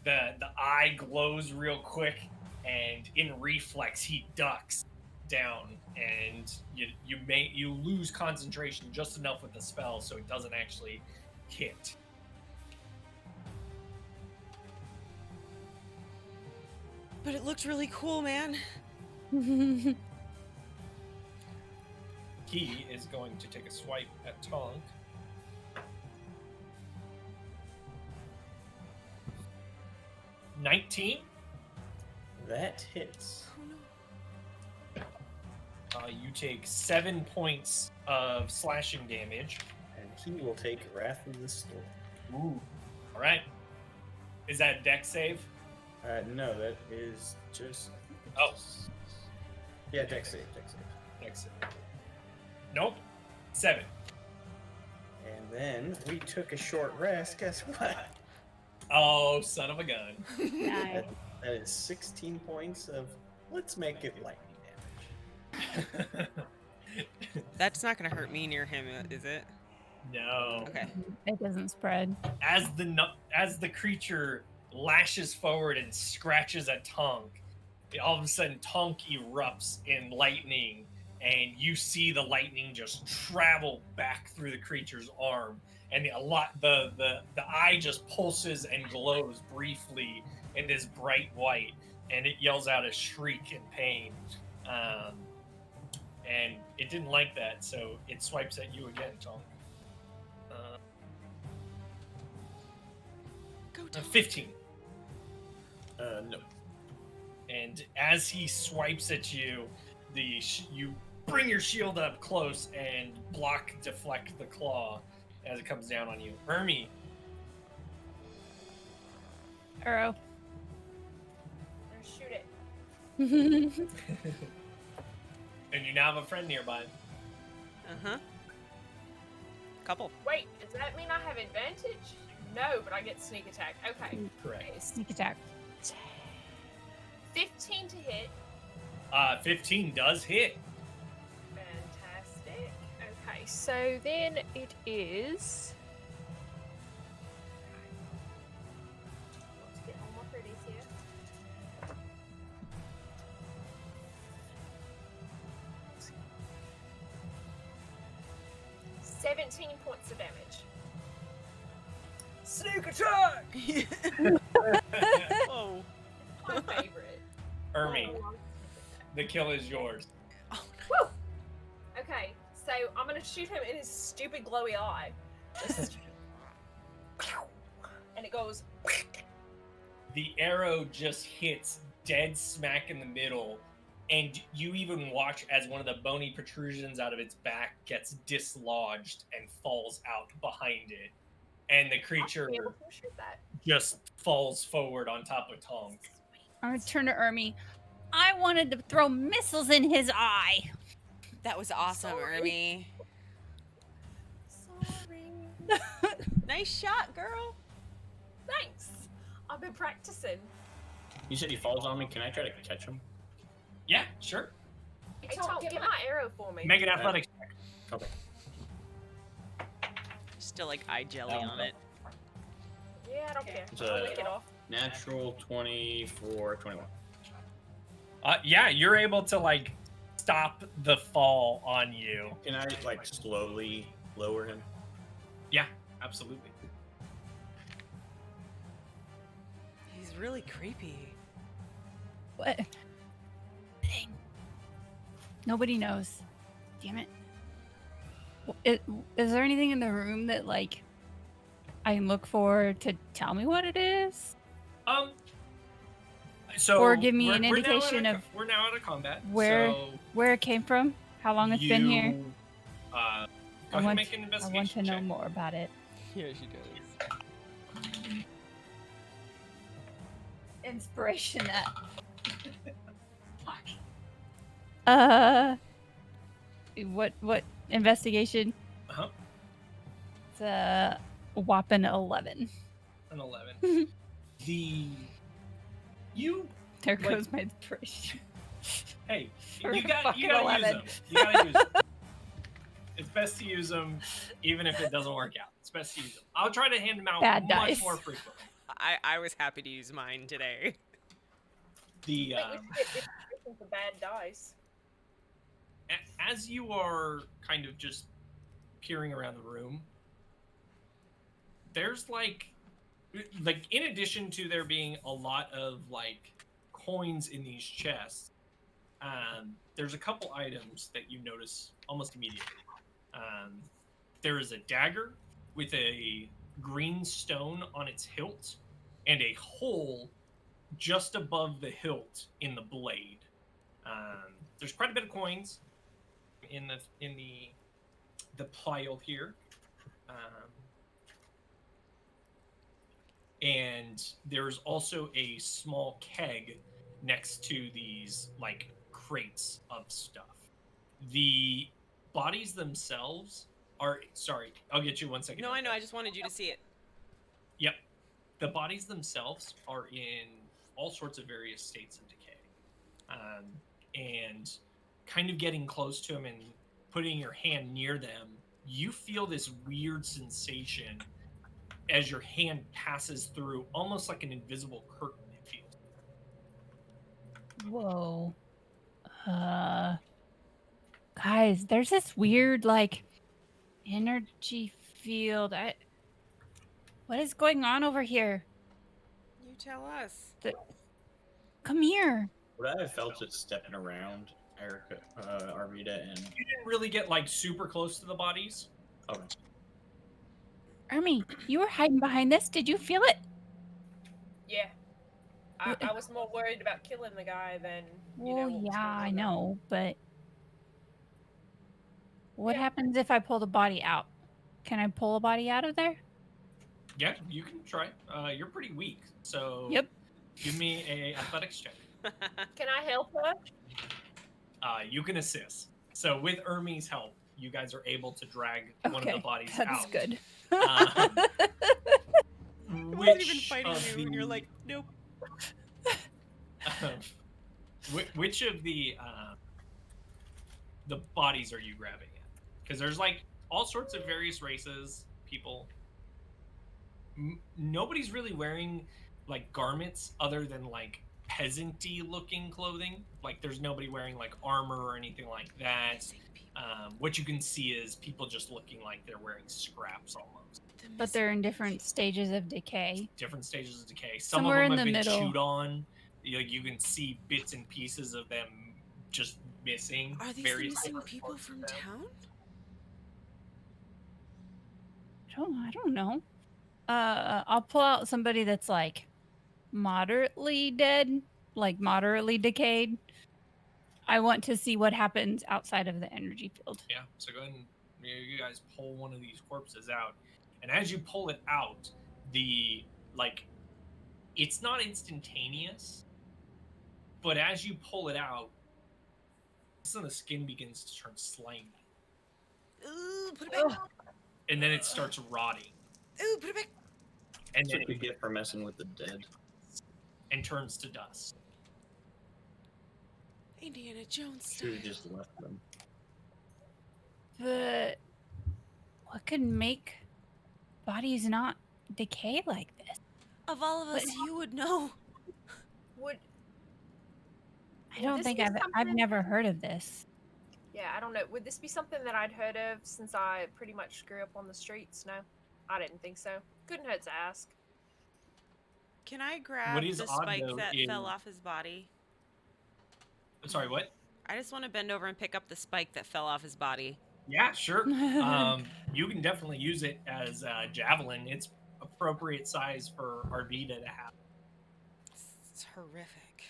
the eye glows real quick, and in reflex he ducks down, and you lose concentration just enough with the spell so it doesn't actually hit. But it looked really cool, man. He is going to take a swipe at Tonk. $19. That hits. You take 7 points of slashing damage. And he will take Wrath of the Storm. Ooh. All right. Is that a dex save? No, that is just. Oh. Yeah, dex save. Dex save. Nope. 7. And then we took a short rest. Guess what? Oh, son of a gun. Nice. That is 16 points of. Let's make it lightning damage. That's not gonna hurt me near him, is it? No. Okay. It doesn't spread. As the creature lashes forward and scratches at Tonk, all of a sudden Tonk erupts in lightning, and you see the lightning just travel back through the creature's arm, and the eye just pulses and glows briefly in this bright white, and it yells out a shriek in pain. And it didn't like that, so it swipes at you again, Tonk. Go to 15. No. And and as he swipes at you, you bring your shield up close and deflect the claw as it comes down on you. Hermie. Arrow. Shoot it. And you now have a friend nearby. Uh-huh. Couple. Wait, does that mean I have advantage? No, but I get sneak attack. Okay. Correct. Sneak attack. 15 to hit. 15 does hit. Fantastic. Okay. So then it is. Let's get all my pretties here. 17 points of damage. Sneak attack! Whoa. My favorite. Hermie, Oh, the kill is yours. Woo! Okay, so I'm gonna shoot him in his stupid glowy eye. Just... and it goes. The arrow just hits dead smack in the middle, and you even watch as one of the bony protrusions out of its back gets dislodged and falls out behind it. And the creature Be able to shoot that. just falls forward on top of Tonk. I'm gonna turn to Ermi. I wanted to throw missiles in his eye. That was awesome, Sorry. Ermi. Sorry. Nice shot, girl. Thanks. I've been practicing. You said he falls on me. Can I try to catch him? Yeah, sure. Hey, Tom, get my arrow for me. Make an athletics check. Okay. Still like eye jelly on it. Yeah, I don't care. It's I'll a- lick it off. Natural 24, 21. Yeah, you're able to like stop the fall on you. Can I like slowly lower him? Yeah, absolutely. He's really creepy. What? Dang. Nobody knows. Damn it. Is there anything in the room that like I can look for to tell me what it is? So Or give me an we're now at indication a- of we're now out of combat. where so Where it came from? How long it's been here? Go ahead I and want, make an I investigation want to know check. more about it. Yeah, she does. Inspiration that. What investigation? Uh-huh. It's a whopping 11. An 11. There Like- goes my inspiration. Hey, For you gotta fucking use 11. them. You gotta use them. It's best to use them, even if it doesn't work out. It's best to use them. I'll try to hand them out Bad much dice. more frequently. I was happy to use mine today. The I think we should get inspiration for bad dice. as you are kind of just peering around the room, there's like in addition to there being a lot of like coins in these chests, there's a couple items that you notice almost immediately. There is a dagger with a green stone on its hilt and a hole just above the hilt in the blade. There's quite a bit of coins in the pile here, and there's also a small keg next to these like crates of stuff. The bodies themselves are I'll get you 1 second. No, I know. I just wanted you to see it. Yep. The bodies themselves are in all sorts of various states of decay. And kind of getting close to them and putting your hand near them, you feel this weird sensation as your hand passes through, almost like an invisible curtain, it feels. Whoa. Guys, there's this weird like energy field. What is going on over here? You tell us. Come here. Would I have felt it stepping around Erica, Arvita, and You didn't really get like super close to the bodies. okay. Ermi, you were hiding behind this. Did you feel it? Yeah. I was more worried about killing the guy than Well, what was yeah, going I on there. know, but what Yeah. happens if I pull the body out? Can I pull a body out of there? Yeah, you can try. You're pretty weak, so Yep. give me a athletics check. Can I help her? You can assist. So with Ermi's help, you guys are able to drag one of the Okay, bodies that's out. good. He wasn't even Which fighting of you, and you're like, nope. which of the bodies are you grabbing at? Because there's like all sorts of various races, people. Nobody's really wearing like garments other than like peasanty looking clothing. Like there's nobody wearing like armor or anything like that. What you can see is people just looking like they're wearing scraps almost. But they're in different stages of decay. Different stages of decay. Some Somewhere of them in have the been middle. chewed on. You can see bits and pieces of them just missing. Are these the various missing different people parts of from them. town? I don't know. I'll pull out somebody that's like moderately dead, like moderately decayed. I want to see what happens outside of the energy field. Yeah, so go ahead and you guys pull one of these corpses out. And as you pull it out, it's not instantaneous, but as you pull it out, the skin begins to turn slimy. Ooh, put it back. And then it starts rotting. Ooh, put it back. And That's then what you get for messing with the dead. and turns to dust. Indiana Jones Should have style. just left them. But what could make bodies not decay like this? Of all of us, you would know. Would I don't this think be I've something- never heard of this. Yeah, I don't know. Would this be something that I'd heard of since I pretty much grew up on the streets? No, I didn't think so. Couldn't hurt to ask. Can I grab is the odd, spike though, that is- fell off his body? Sorry, what? I just want to bend over and pick up the spike that fell off his body. Yeah, sure. You can definitely use it as a javelin. It's appropriate size for Arvida to have. It's horrific.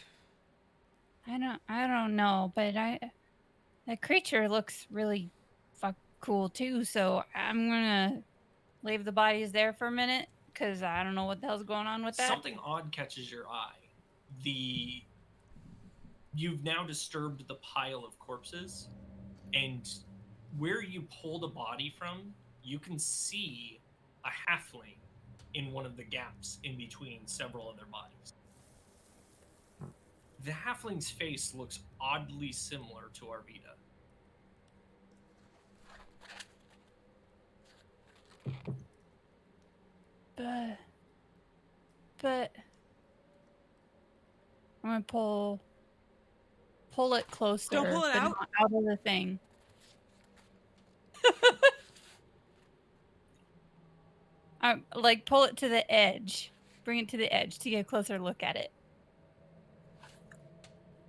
I don't know, but the creature looks really cool too. So I'm gonna leave the bodies there for a minute because I don't know what the hell's going on with that. Something odd catches your eye. You've now disturbed the pile of corpses, and where you pulled a body from, you can see a halfling in one of the gaps in between several other bodies. The halfling's face looks oddly similar to Arvida. But I'm gonna pull it closer. Don't pull it but out? not out of the thing. Like pull it to the edge. Bring it to the edge to get a closer look at it.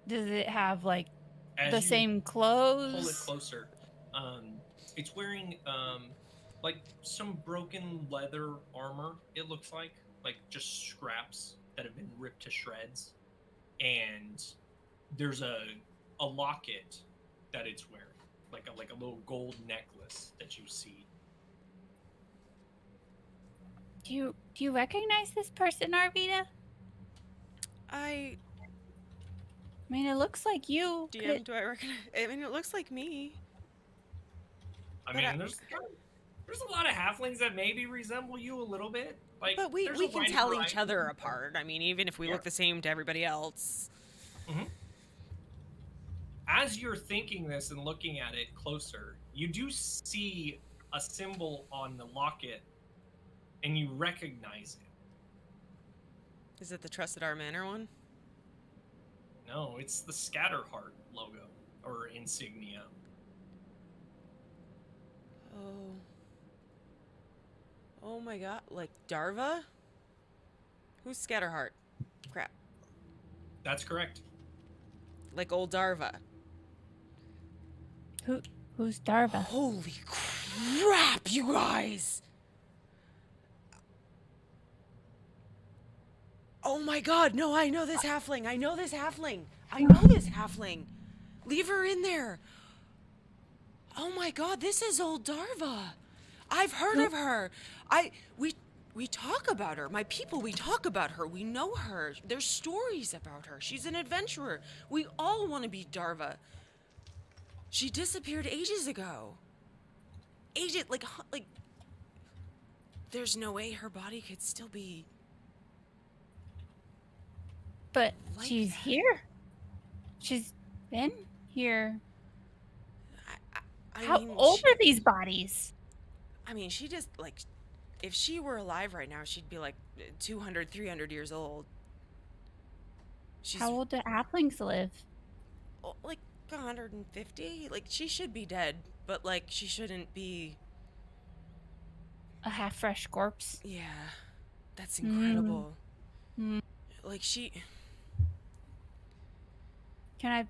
Does it have like As the you same pull it clothes? closer, it's wearing like some broken leather armor. It looks like just scraps that have been ripped to shreds, and there's a locket that it's wearing, like a little gold necklace that you see. Do you recognize this person, Arvida? I I mean, it looks like you. DM, do I recognize? I mean, it looks like me. I But mean, there's a lot of halflings that maybe resemble you a little bit. Like, But we there's a can wide tell variety. each other apart. I mean, even if we Yeah. look the same to everybody else. As you're thinking this and looking at it closer, you do see a symbol on the locket, and you recognize it. Is it the Trusted Our Manor one? No, it's the Scatterheart logo or insignia. Oh. Oh my god. Like Darva? Who's Scatterheart? Crap. That's correct. Like old Darva. Who's Darva? Holy crap, you guys! Oh my god, no, I know this halfling. I know this halfling. I know this halfling. Leave her in there. Oh my god, this is old Darva. I've heard of her. We talk about her. My people, we talk about her. We know her. There's stories about her. She's an adventurer. We all want to be Darva. She disappeared ages ago. Like there's no way her body could still be. But Like she's that. here. She's been here. I How mean, old are these bodies? I mean, she just, like, if she were alive right now, she'd be like 200, 300 years old. She's How old do halflings live? like 150. Like, she should be dead, but like she shouldn't be. A half-fresh corpse? Yeah, that's incredible. Mm. Like, she. Can I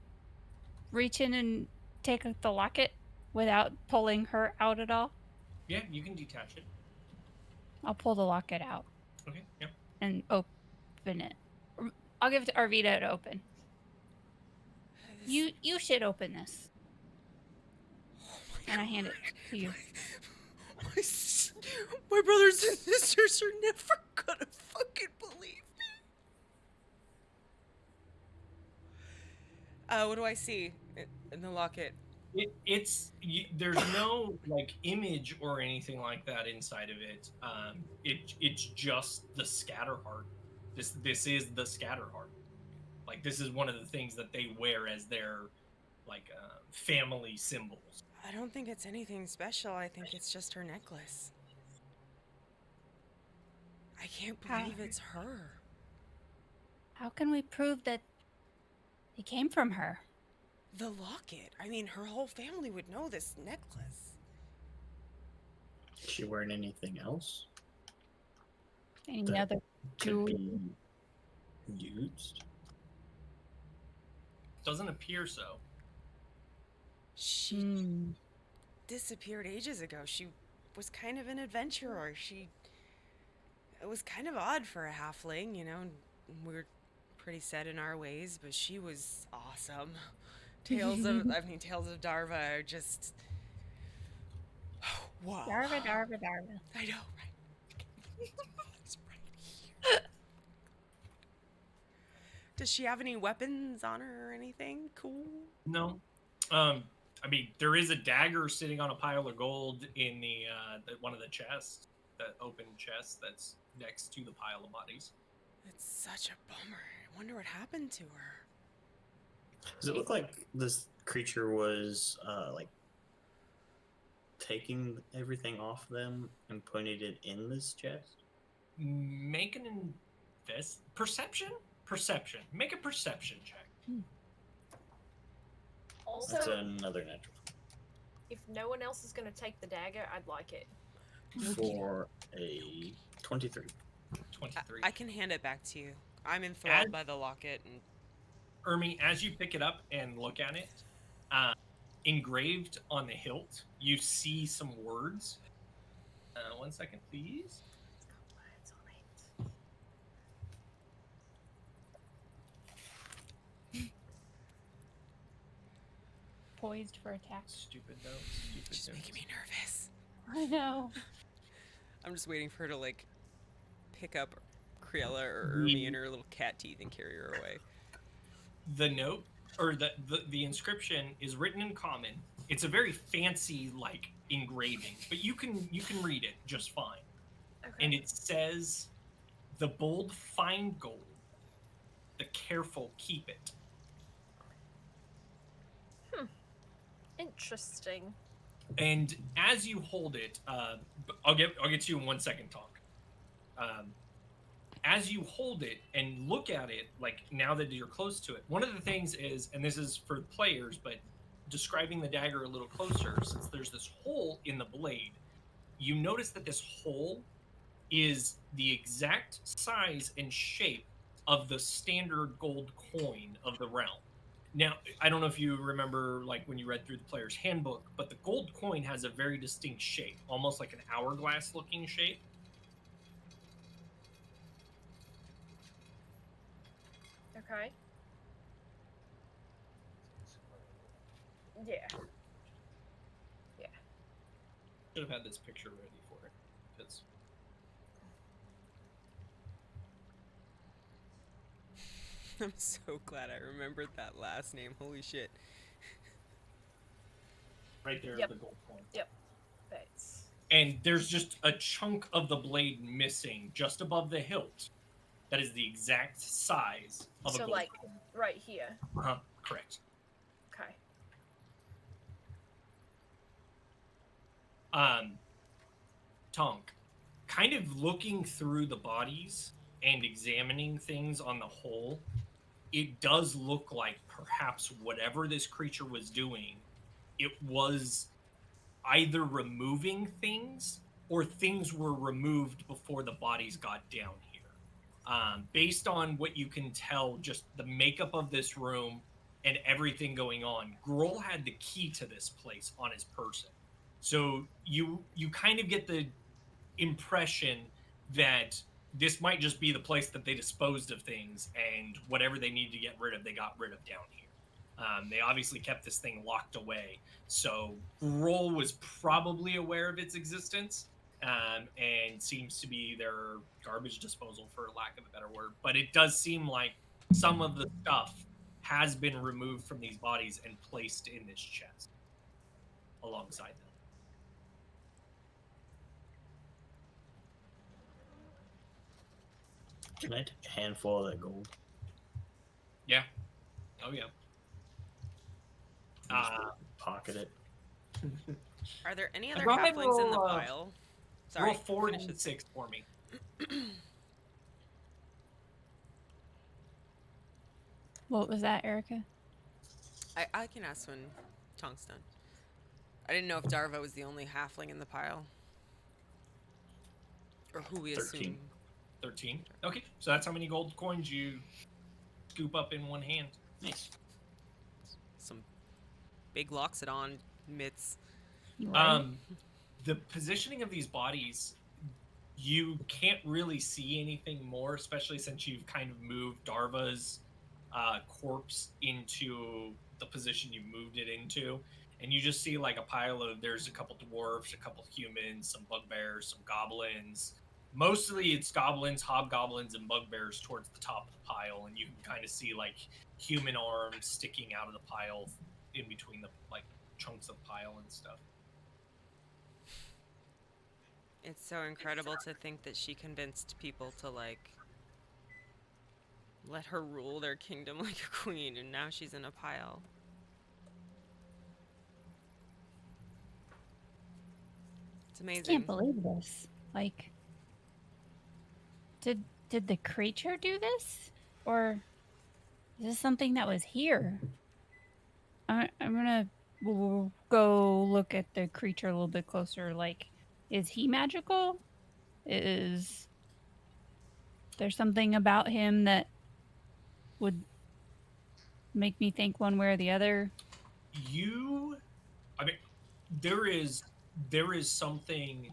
reach in and take the locket without pulling her out at all? Yeah, you can detach it. I'll pull the locket out Okay, yeah. and open it. I'll give it to Arvita to open. You should open this. And I hand it to you. My brothers and sisters are never gonna fucking believe me. What do I see in the locket? There's no like image or anything like that inside of it. It's just the scatter heart. This is the scatter heart. Like, this is one of the things that they wear as their like family symbols. I don't think it's anything special. I think it's just her necklace. I can't believe it's her. How can we prove that it came from her? The locket. I mean, her whole family would know this necklace. Is she wearing anything else Any That other could jewelry? be used? Doesn't appear so. She disappeared ages ago. She was kind of an adventurer. It was kind of odd for a halfling, you know. We're pretty set in our ways, but she was awesome. Tales of Darva are just. Whoa. Darva. I know, right? It's right here. Does she have any weapons on her or anything? Cool. No. I mean, there is a dagger sitting on a pile of gold in the one of the chests, that open chest that's next to the pile of bodies. It's such a bummer. I wonder what happened to her. Does it look like this creature was like taking everything off them and putting it in this chest? Make an perception. Make a perception check. Also, That's another natural. if no one else is going to take the dagger, I'd like it. For a 23. 23. I can hand it back to you. I'm enthralled by the locket. And Ermi, as you pick it up and look at it, engraved on the hilt, you see some words. 1 second, please. It's got words on it. Poised for attack. Stupid notes. she's making me nervous. I know. I'm just waiting for her to like pick up Kriella or Ermi in her little cat teeth and carry her away. The note, or the inscription, is written in common. It's a very fancy like engraving, but you can read it just fine. Okay. And it says, "The bold find gold, the careful keep it." Interesting. And as you hold it, I'll get to you in 1 second, talk. As you hold it and look at it, like now that you're close to it, one of the things is, and this is for the players, but describing the dagger a little closer, since there's this hole in the blade, you notice that this hole is the exact size and shape of the standard gold coin of the realm. Now, I don't know if you remember, like, when you read through the player's handbook, but the gold coin has a very distinct shape, almost like an hourglass-looking shape. Okay. Yeah. Should have had this picture ready for it. Because I'm so glad I remembered that last name. Holy shit. right there Yep. is the gold coin. Yep. That's And there's just a chunk of the blade missing just above the hilt. That is the exact size of a so gold like coin. right here. Correct. Okay. Tonk, kind of looking through the bodies and examining things on the whole, it does look like perhaps whatever this creature was doing, it was either removing things or things were removed before the bodies got down here. Based on what you can tell, just the makeup of this room and everything going on, Grohl had the key to this place on his person. So you kind of get the impression that this might just be the place that they disposed of things, and whatever they needed to get rid of, they got rid of down here. They obviously kept this thing locked away, so Grohl was probably aware of its existence, and seems to be their garbage disposal, for lack of a better word. But it does seem like some of the stuff has been removed from these bodies and placed in this chest alongside them. Can I take a handful of that gold? Yeah. Oh yeah. Just pocket it. Are there any Go other ahead and halflings in the roll, pile? Sorry, Roll 4 finish and it. 6 for me. What was that, Erica? I can ask when Tonk's done. I didn't know if Darva was the only halfling in the pile. Or who we 13. assume. 13. Okay, so that's how many gold coins you scoop up in one hand. Nice. Some big Loxodon mitts. Right. The positioning of these bodies, you can't really see anything more, especially since you've kind of moved Darva's corpse into the position you moved it into. And you just see like a pile of, there's a couple dwarves, a couple humans, some bugbears, some goblins. Mostly it's goblins, hobgoblins, and bugbears towards the top of the pile. And you can kind of see like human arms sticking out of the pile in between the like chunks of pile and stuff. It's so incredible to think that she convinced people to, like, let her rule their kingdom like a queen, and now she's in a pile. It's amazing. Can't believe this. Like, did the creature do this, or is this something that was here? I'm gonna go look at the creature a little bit closer. Like, is he magical? Is there something about him that would make me think one way or the other? I mean, there is something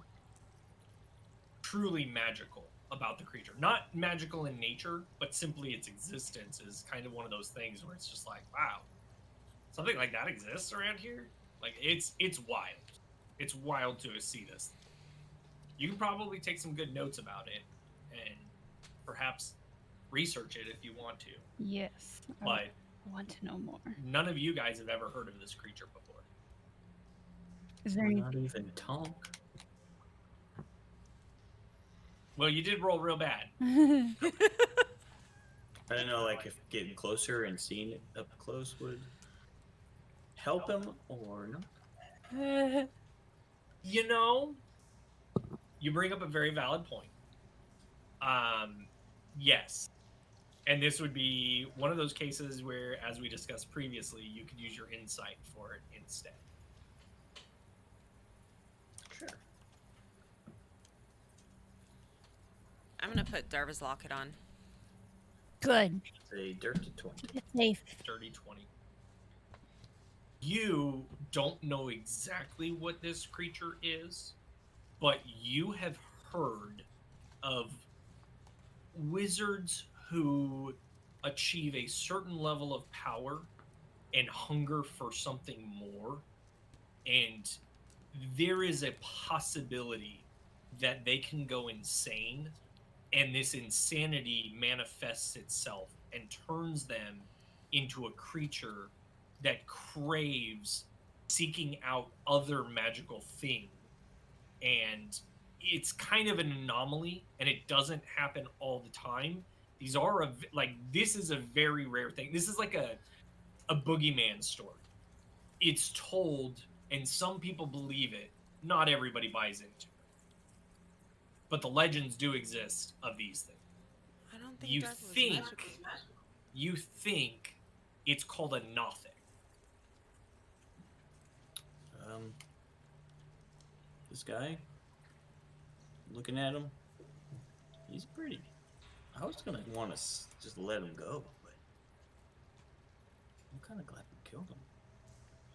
truly magical about the creature. Not magical in nature, but simply its existence is kind of one of those things where it's just like, wow, something like that exists around here. Like it's wild. It's wild to see this. You can probably take some good notes about it and perhaps research it if you want to. Yes, I But want to know more. none of you guys have ever heard of this creature before. Is there Not even Tonk. Well, you did roll real bad. any... I don't know, like, if getting closer and seeing it up close would help him or not. You know, you bring up a very valid point. Yes. And this would be one of those cases where, as we discussed previously, you could use your insight for it instead. Sure. I'm gonna put Darva's locket on. Good. Say dirty 20. It's safe. Dirty 20. You don't know exactly what this creature is, but you have heard of wizards who achieve a certain level of power and hunger for something more, and there is a possibility that they can go insane, and this insanity manifests itself and turns them into a creature that craves seeking out other magical things. And it's kind of an anomaly, and it doesn't happen all the time. These are this is a very rare thing. This is like a boogeyman story. It's told, and some people believe it. Not everybody buys into it, but the legends do exist of these things. I don't think You Dark was think magical. you think it's called a Nothic. This guy, looking at him, he's pretty. I was gonna want to just let him go, but I'm kind of glad we killed him.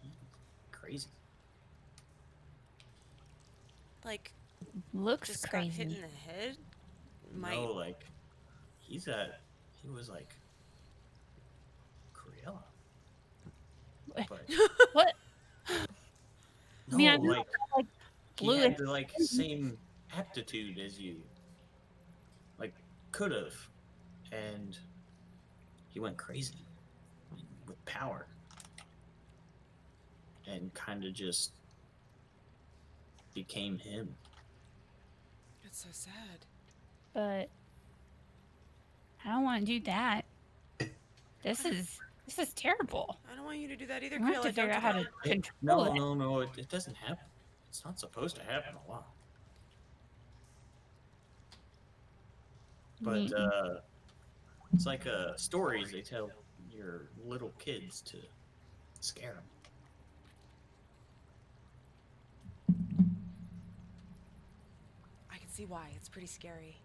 He's crazy. Like, Looks just got crazy. hit in the head? No, like, he was like Cruella. But What? no, mean, I know like like he blue had the same aptitude as you. Like, could have, and he went crazy with power, and kind of just became him. That's so sad. but I don't want to do that. This is terrible. I don't want you to do that either, I'm gonna have to Cruella. figure Don't out do how that. to control it. No, it doesn't happen. It's not supposed to happen a lot. But it's like stories they tell your little kids to scare them. I can see why. It's pretty scary.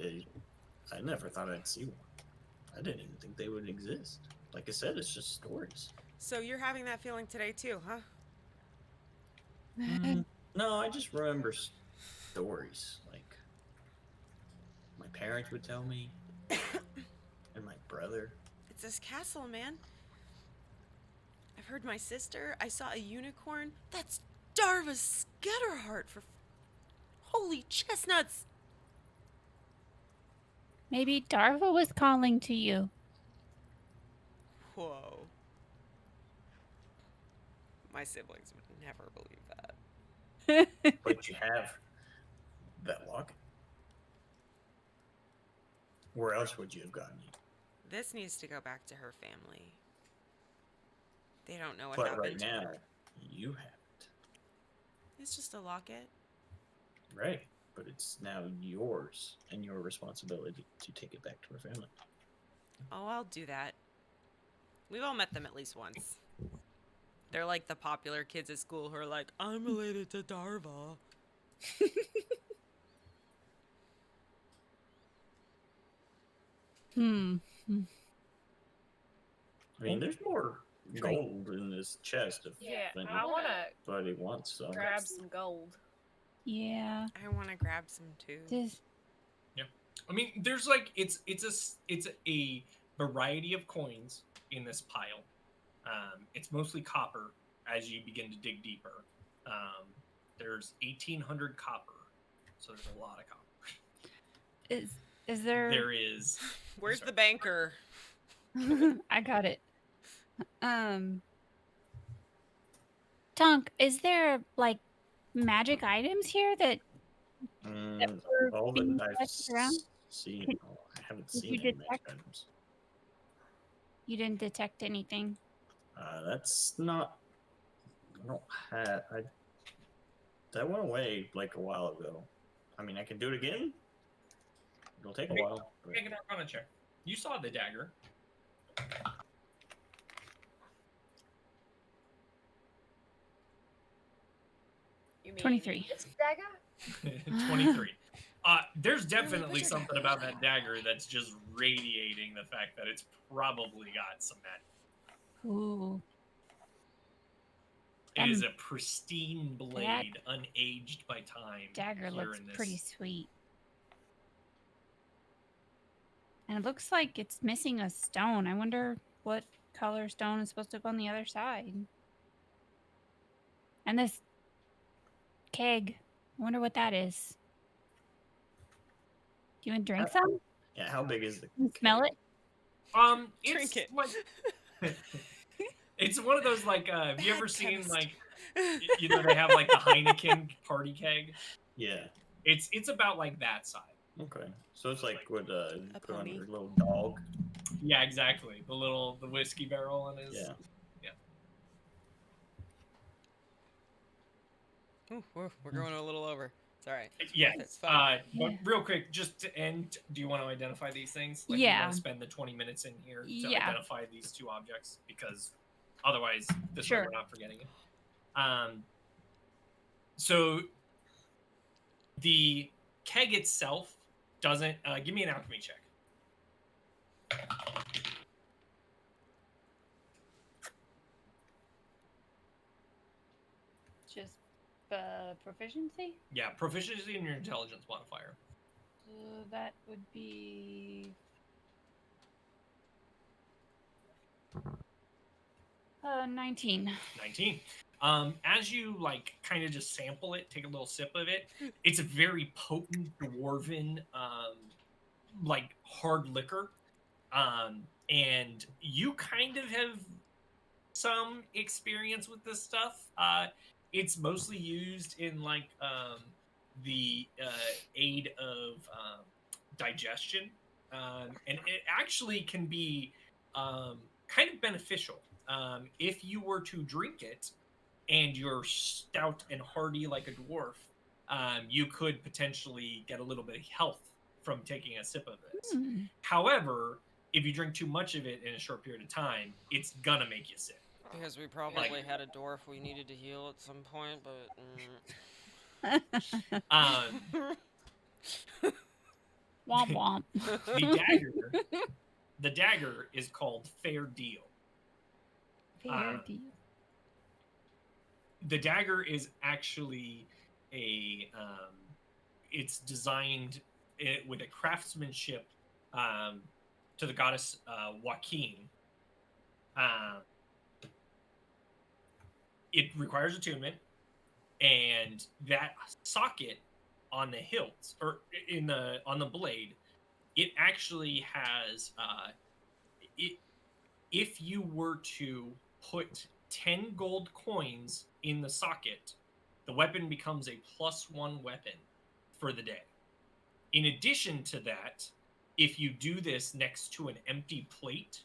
I never thought I'd see one. I didn't even think they would exist. Like I said, it's just stories. So you're having that feeling today too, huh? No, I just remember stories. Like my parents would tell me, and my brother. It's this castle, man. I've heard my sister. I saw a unicorn. That's Darva's Scatterheart for holy chestnuts. Maybe Darva was calling to you. Whoa. My siblings would never believe that. But you have that locket. Where else would you have gotten it? This needs to go back to her family. They don't know what But happened right to now, her. you have it. It's just a locket. Right. But it's now yours and your responsibility to take it back to her family. Oh, I'll do that. We've all met them at least once. They're like the popular kids at school who are like, I'm related to Darva. I mean, there's more gold in this chest of Yeah, than I want to anybody wants. So grab some gold. Yeah. I want to grab some too. Just I mean, there's it's a variety of coins in this pile. It's mostly copper as you begin to dig deeper. There's 1,800 copper, so there's a lot of copper. is there? There is. Where's the banker? I got it. Tonk, is there like magic items here that were all being that I've collected around? seen, I haven't Did seen you any magic detect? items. You didn't detect anything. That's not. I don't have. That went away like a while ago. I mean, I can do it again. It'll take a while. But Make an Arcana check. You saw the dagger. You mean 23. this dagger? 23. There's definitely something about that dagger that's just radiating the fact that it's probably got some magic. Ooh. It is a pristine blade, unaged by time. Dagger here looks in this. pretty sweet. And it looks like it's missing a stone. I wonder what color stone is supposed to go on the other side. And this keg. I wonder what that is. Do you want to drink some? Yeah, how big is the Can you smell cake? it? Drink it. Like, it's one of those like. Have you Bad ever seen chemist. like, you know, they have like the Heineken party keg? Yeah. It's about like that size. Okay. So it's like what you A put on pony. your little dog. Yeah, exactly. The whiskey barrel on his. Yeah. Ooh, we're going a little over. It's all right. Yes. It's fine. But Yeah. real quick, just to end, do you want to identify these things? Like, you Yeah. want to spend the 20 minutes in here to Yeah. identify these two objects, because otherwise, this way Sure. we're not forgetting it. So the keg itself doesn't. Give me an alchemy check. Just proficiency? Yeah, proficiency in your intelligence modifier. That would be 19. 19. As you like kind of just sample it, take a little sip of it, it's a very potent dwarven like hard liquor. And you kind of have some experience with this stuff. It's mostly used in like the aid of digestion, and it actually can be kind of beneficial if you were to drink it and you're stout and hardy like a dwarf. You could potentially get a little bit of health from taking a sip of this. Hmm. However, if you drink too much of it in a short period of time, it's gonna make you sick. Because we probably had a dwarf we needed to heal at some point, but. Um, Womp womp. the dagger is called Fair Deal. Fair deal. The dagger is actually it's designed with a craftsmanship to the goddess Joaquin. It requires attunement, and that socket on the hilt or on the blade, it actually has if you were to put 10 gold coins in the socket, the weapon becomes a +1 weapon for the day. In addition to that, if you do this next to an empty plate,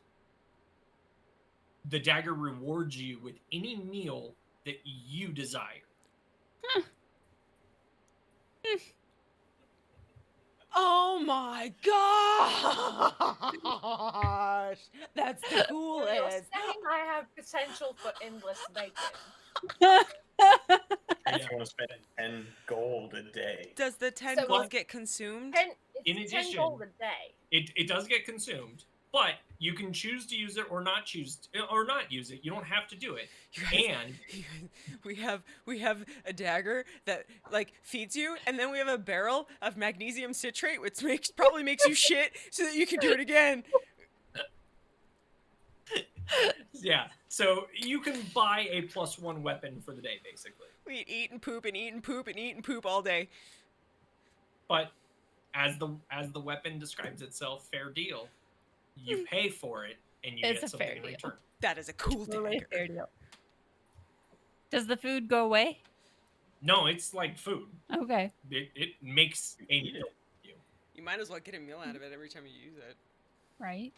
the dagger rewards you with any meal that you desire. Oh my gosh! That's the You're coolest. saying I have potential for endless bacon. If you want to spend 10 gold a day. Does the 10 So gold it's- get consumed? It's In 10 gold a day. It does get consumed, but you can choose to use it or not use it. You don't have to do it. You guys- And we have a dagger that like feeds you, and then we have a barrel of magnesium citrate, which probably makes you shit, so that you can do it again. yeah, so you can buy a +1 weapon for the day, basically. We eat and poop and eat and poop and eat and poop all day. But as the weapon describes itself, fair deal. You pay for it, and you It's get a something fair in deal. return. That is a cool Totally dagger. fair deal. Does the food go away? No, it's like food. Okay. It makes a meal. You might as well get a meal out of it every time you use it. Right.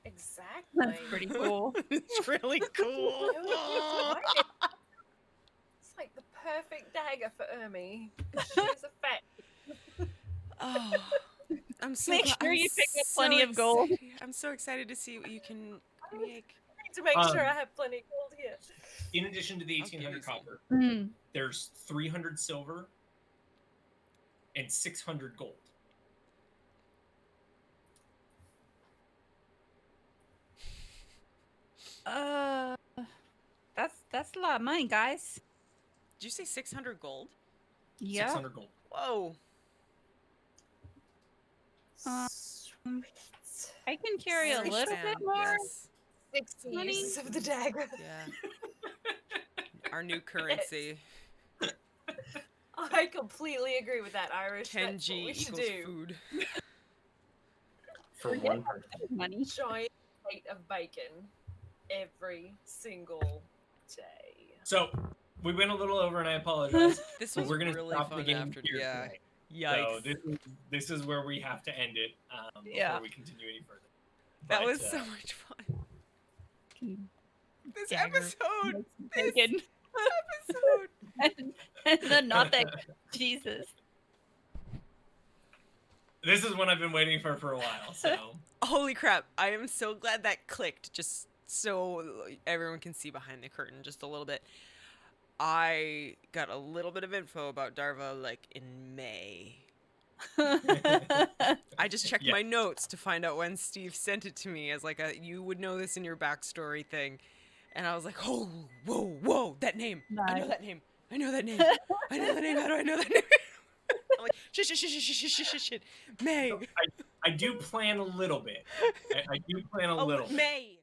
Exactly. That's pretty cool. It's really cool. It's like the perfect dagger for Ermi. She is a fat. Oh, I'm so Make gla- sure I'm you pick up so plenty of gold. excited- I'm so excited to see what you can make. To make sure Um, I have plenty of gold here. In addition to the I'll give you 1,800 some. copper, Mm. there's 300 silver and 600 gold. That's a lot of money, guys. Did you say 600 gold? Yeah. 600 gold. Whoa. Um, I can carry a Irish little fan, bit more. Yes. 60 Money. uses of the dagger. Yeah. Our new currency. I completely agree with that, Irish. That's what 10G we should equals do. food. For Yeah. one person. Money. Giant plate of bacon every single day. So we went a little over, and I apologize. This So was we're gonna really stop fun the game after. here Yeah. tonight. Yikes. So this is where we have to end it Yeah. before we continue any further. That But, was so much fun. This Dagger episode. makes This bacon. episode. and then nothing. Jesus. This is what I've been waiting for a while. So Holy crap. I am so glad that clicked, just so everyone can see behind the curtain just a little bit. I got a little bit of info about Darva like in May. I just checked Yeah. my notes to find out when Steve sent it to me as like a you would know this in your backstory thing. And I was like, oh, whoa, that name. I know Nice. that name. I know that name. I know that name. How do I know that name? I'm like, shit. May. I do plan a little bit. I do plan a little bit. May.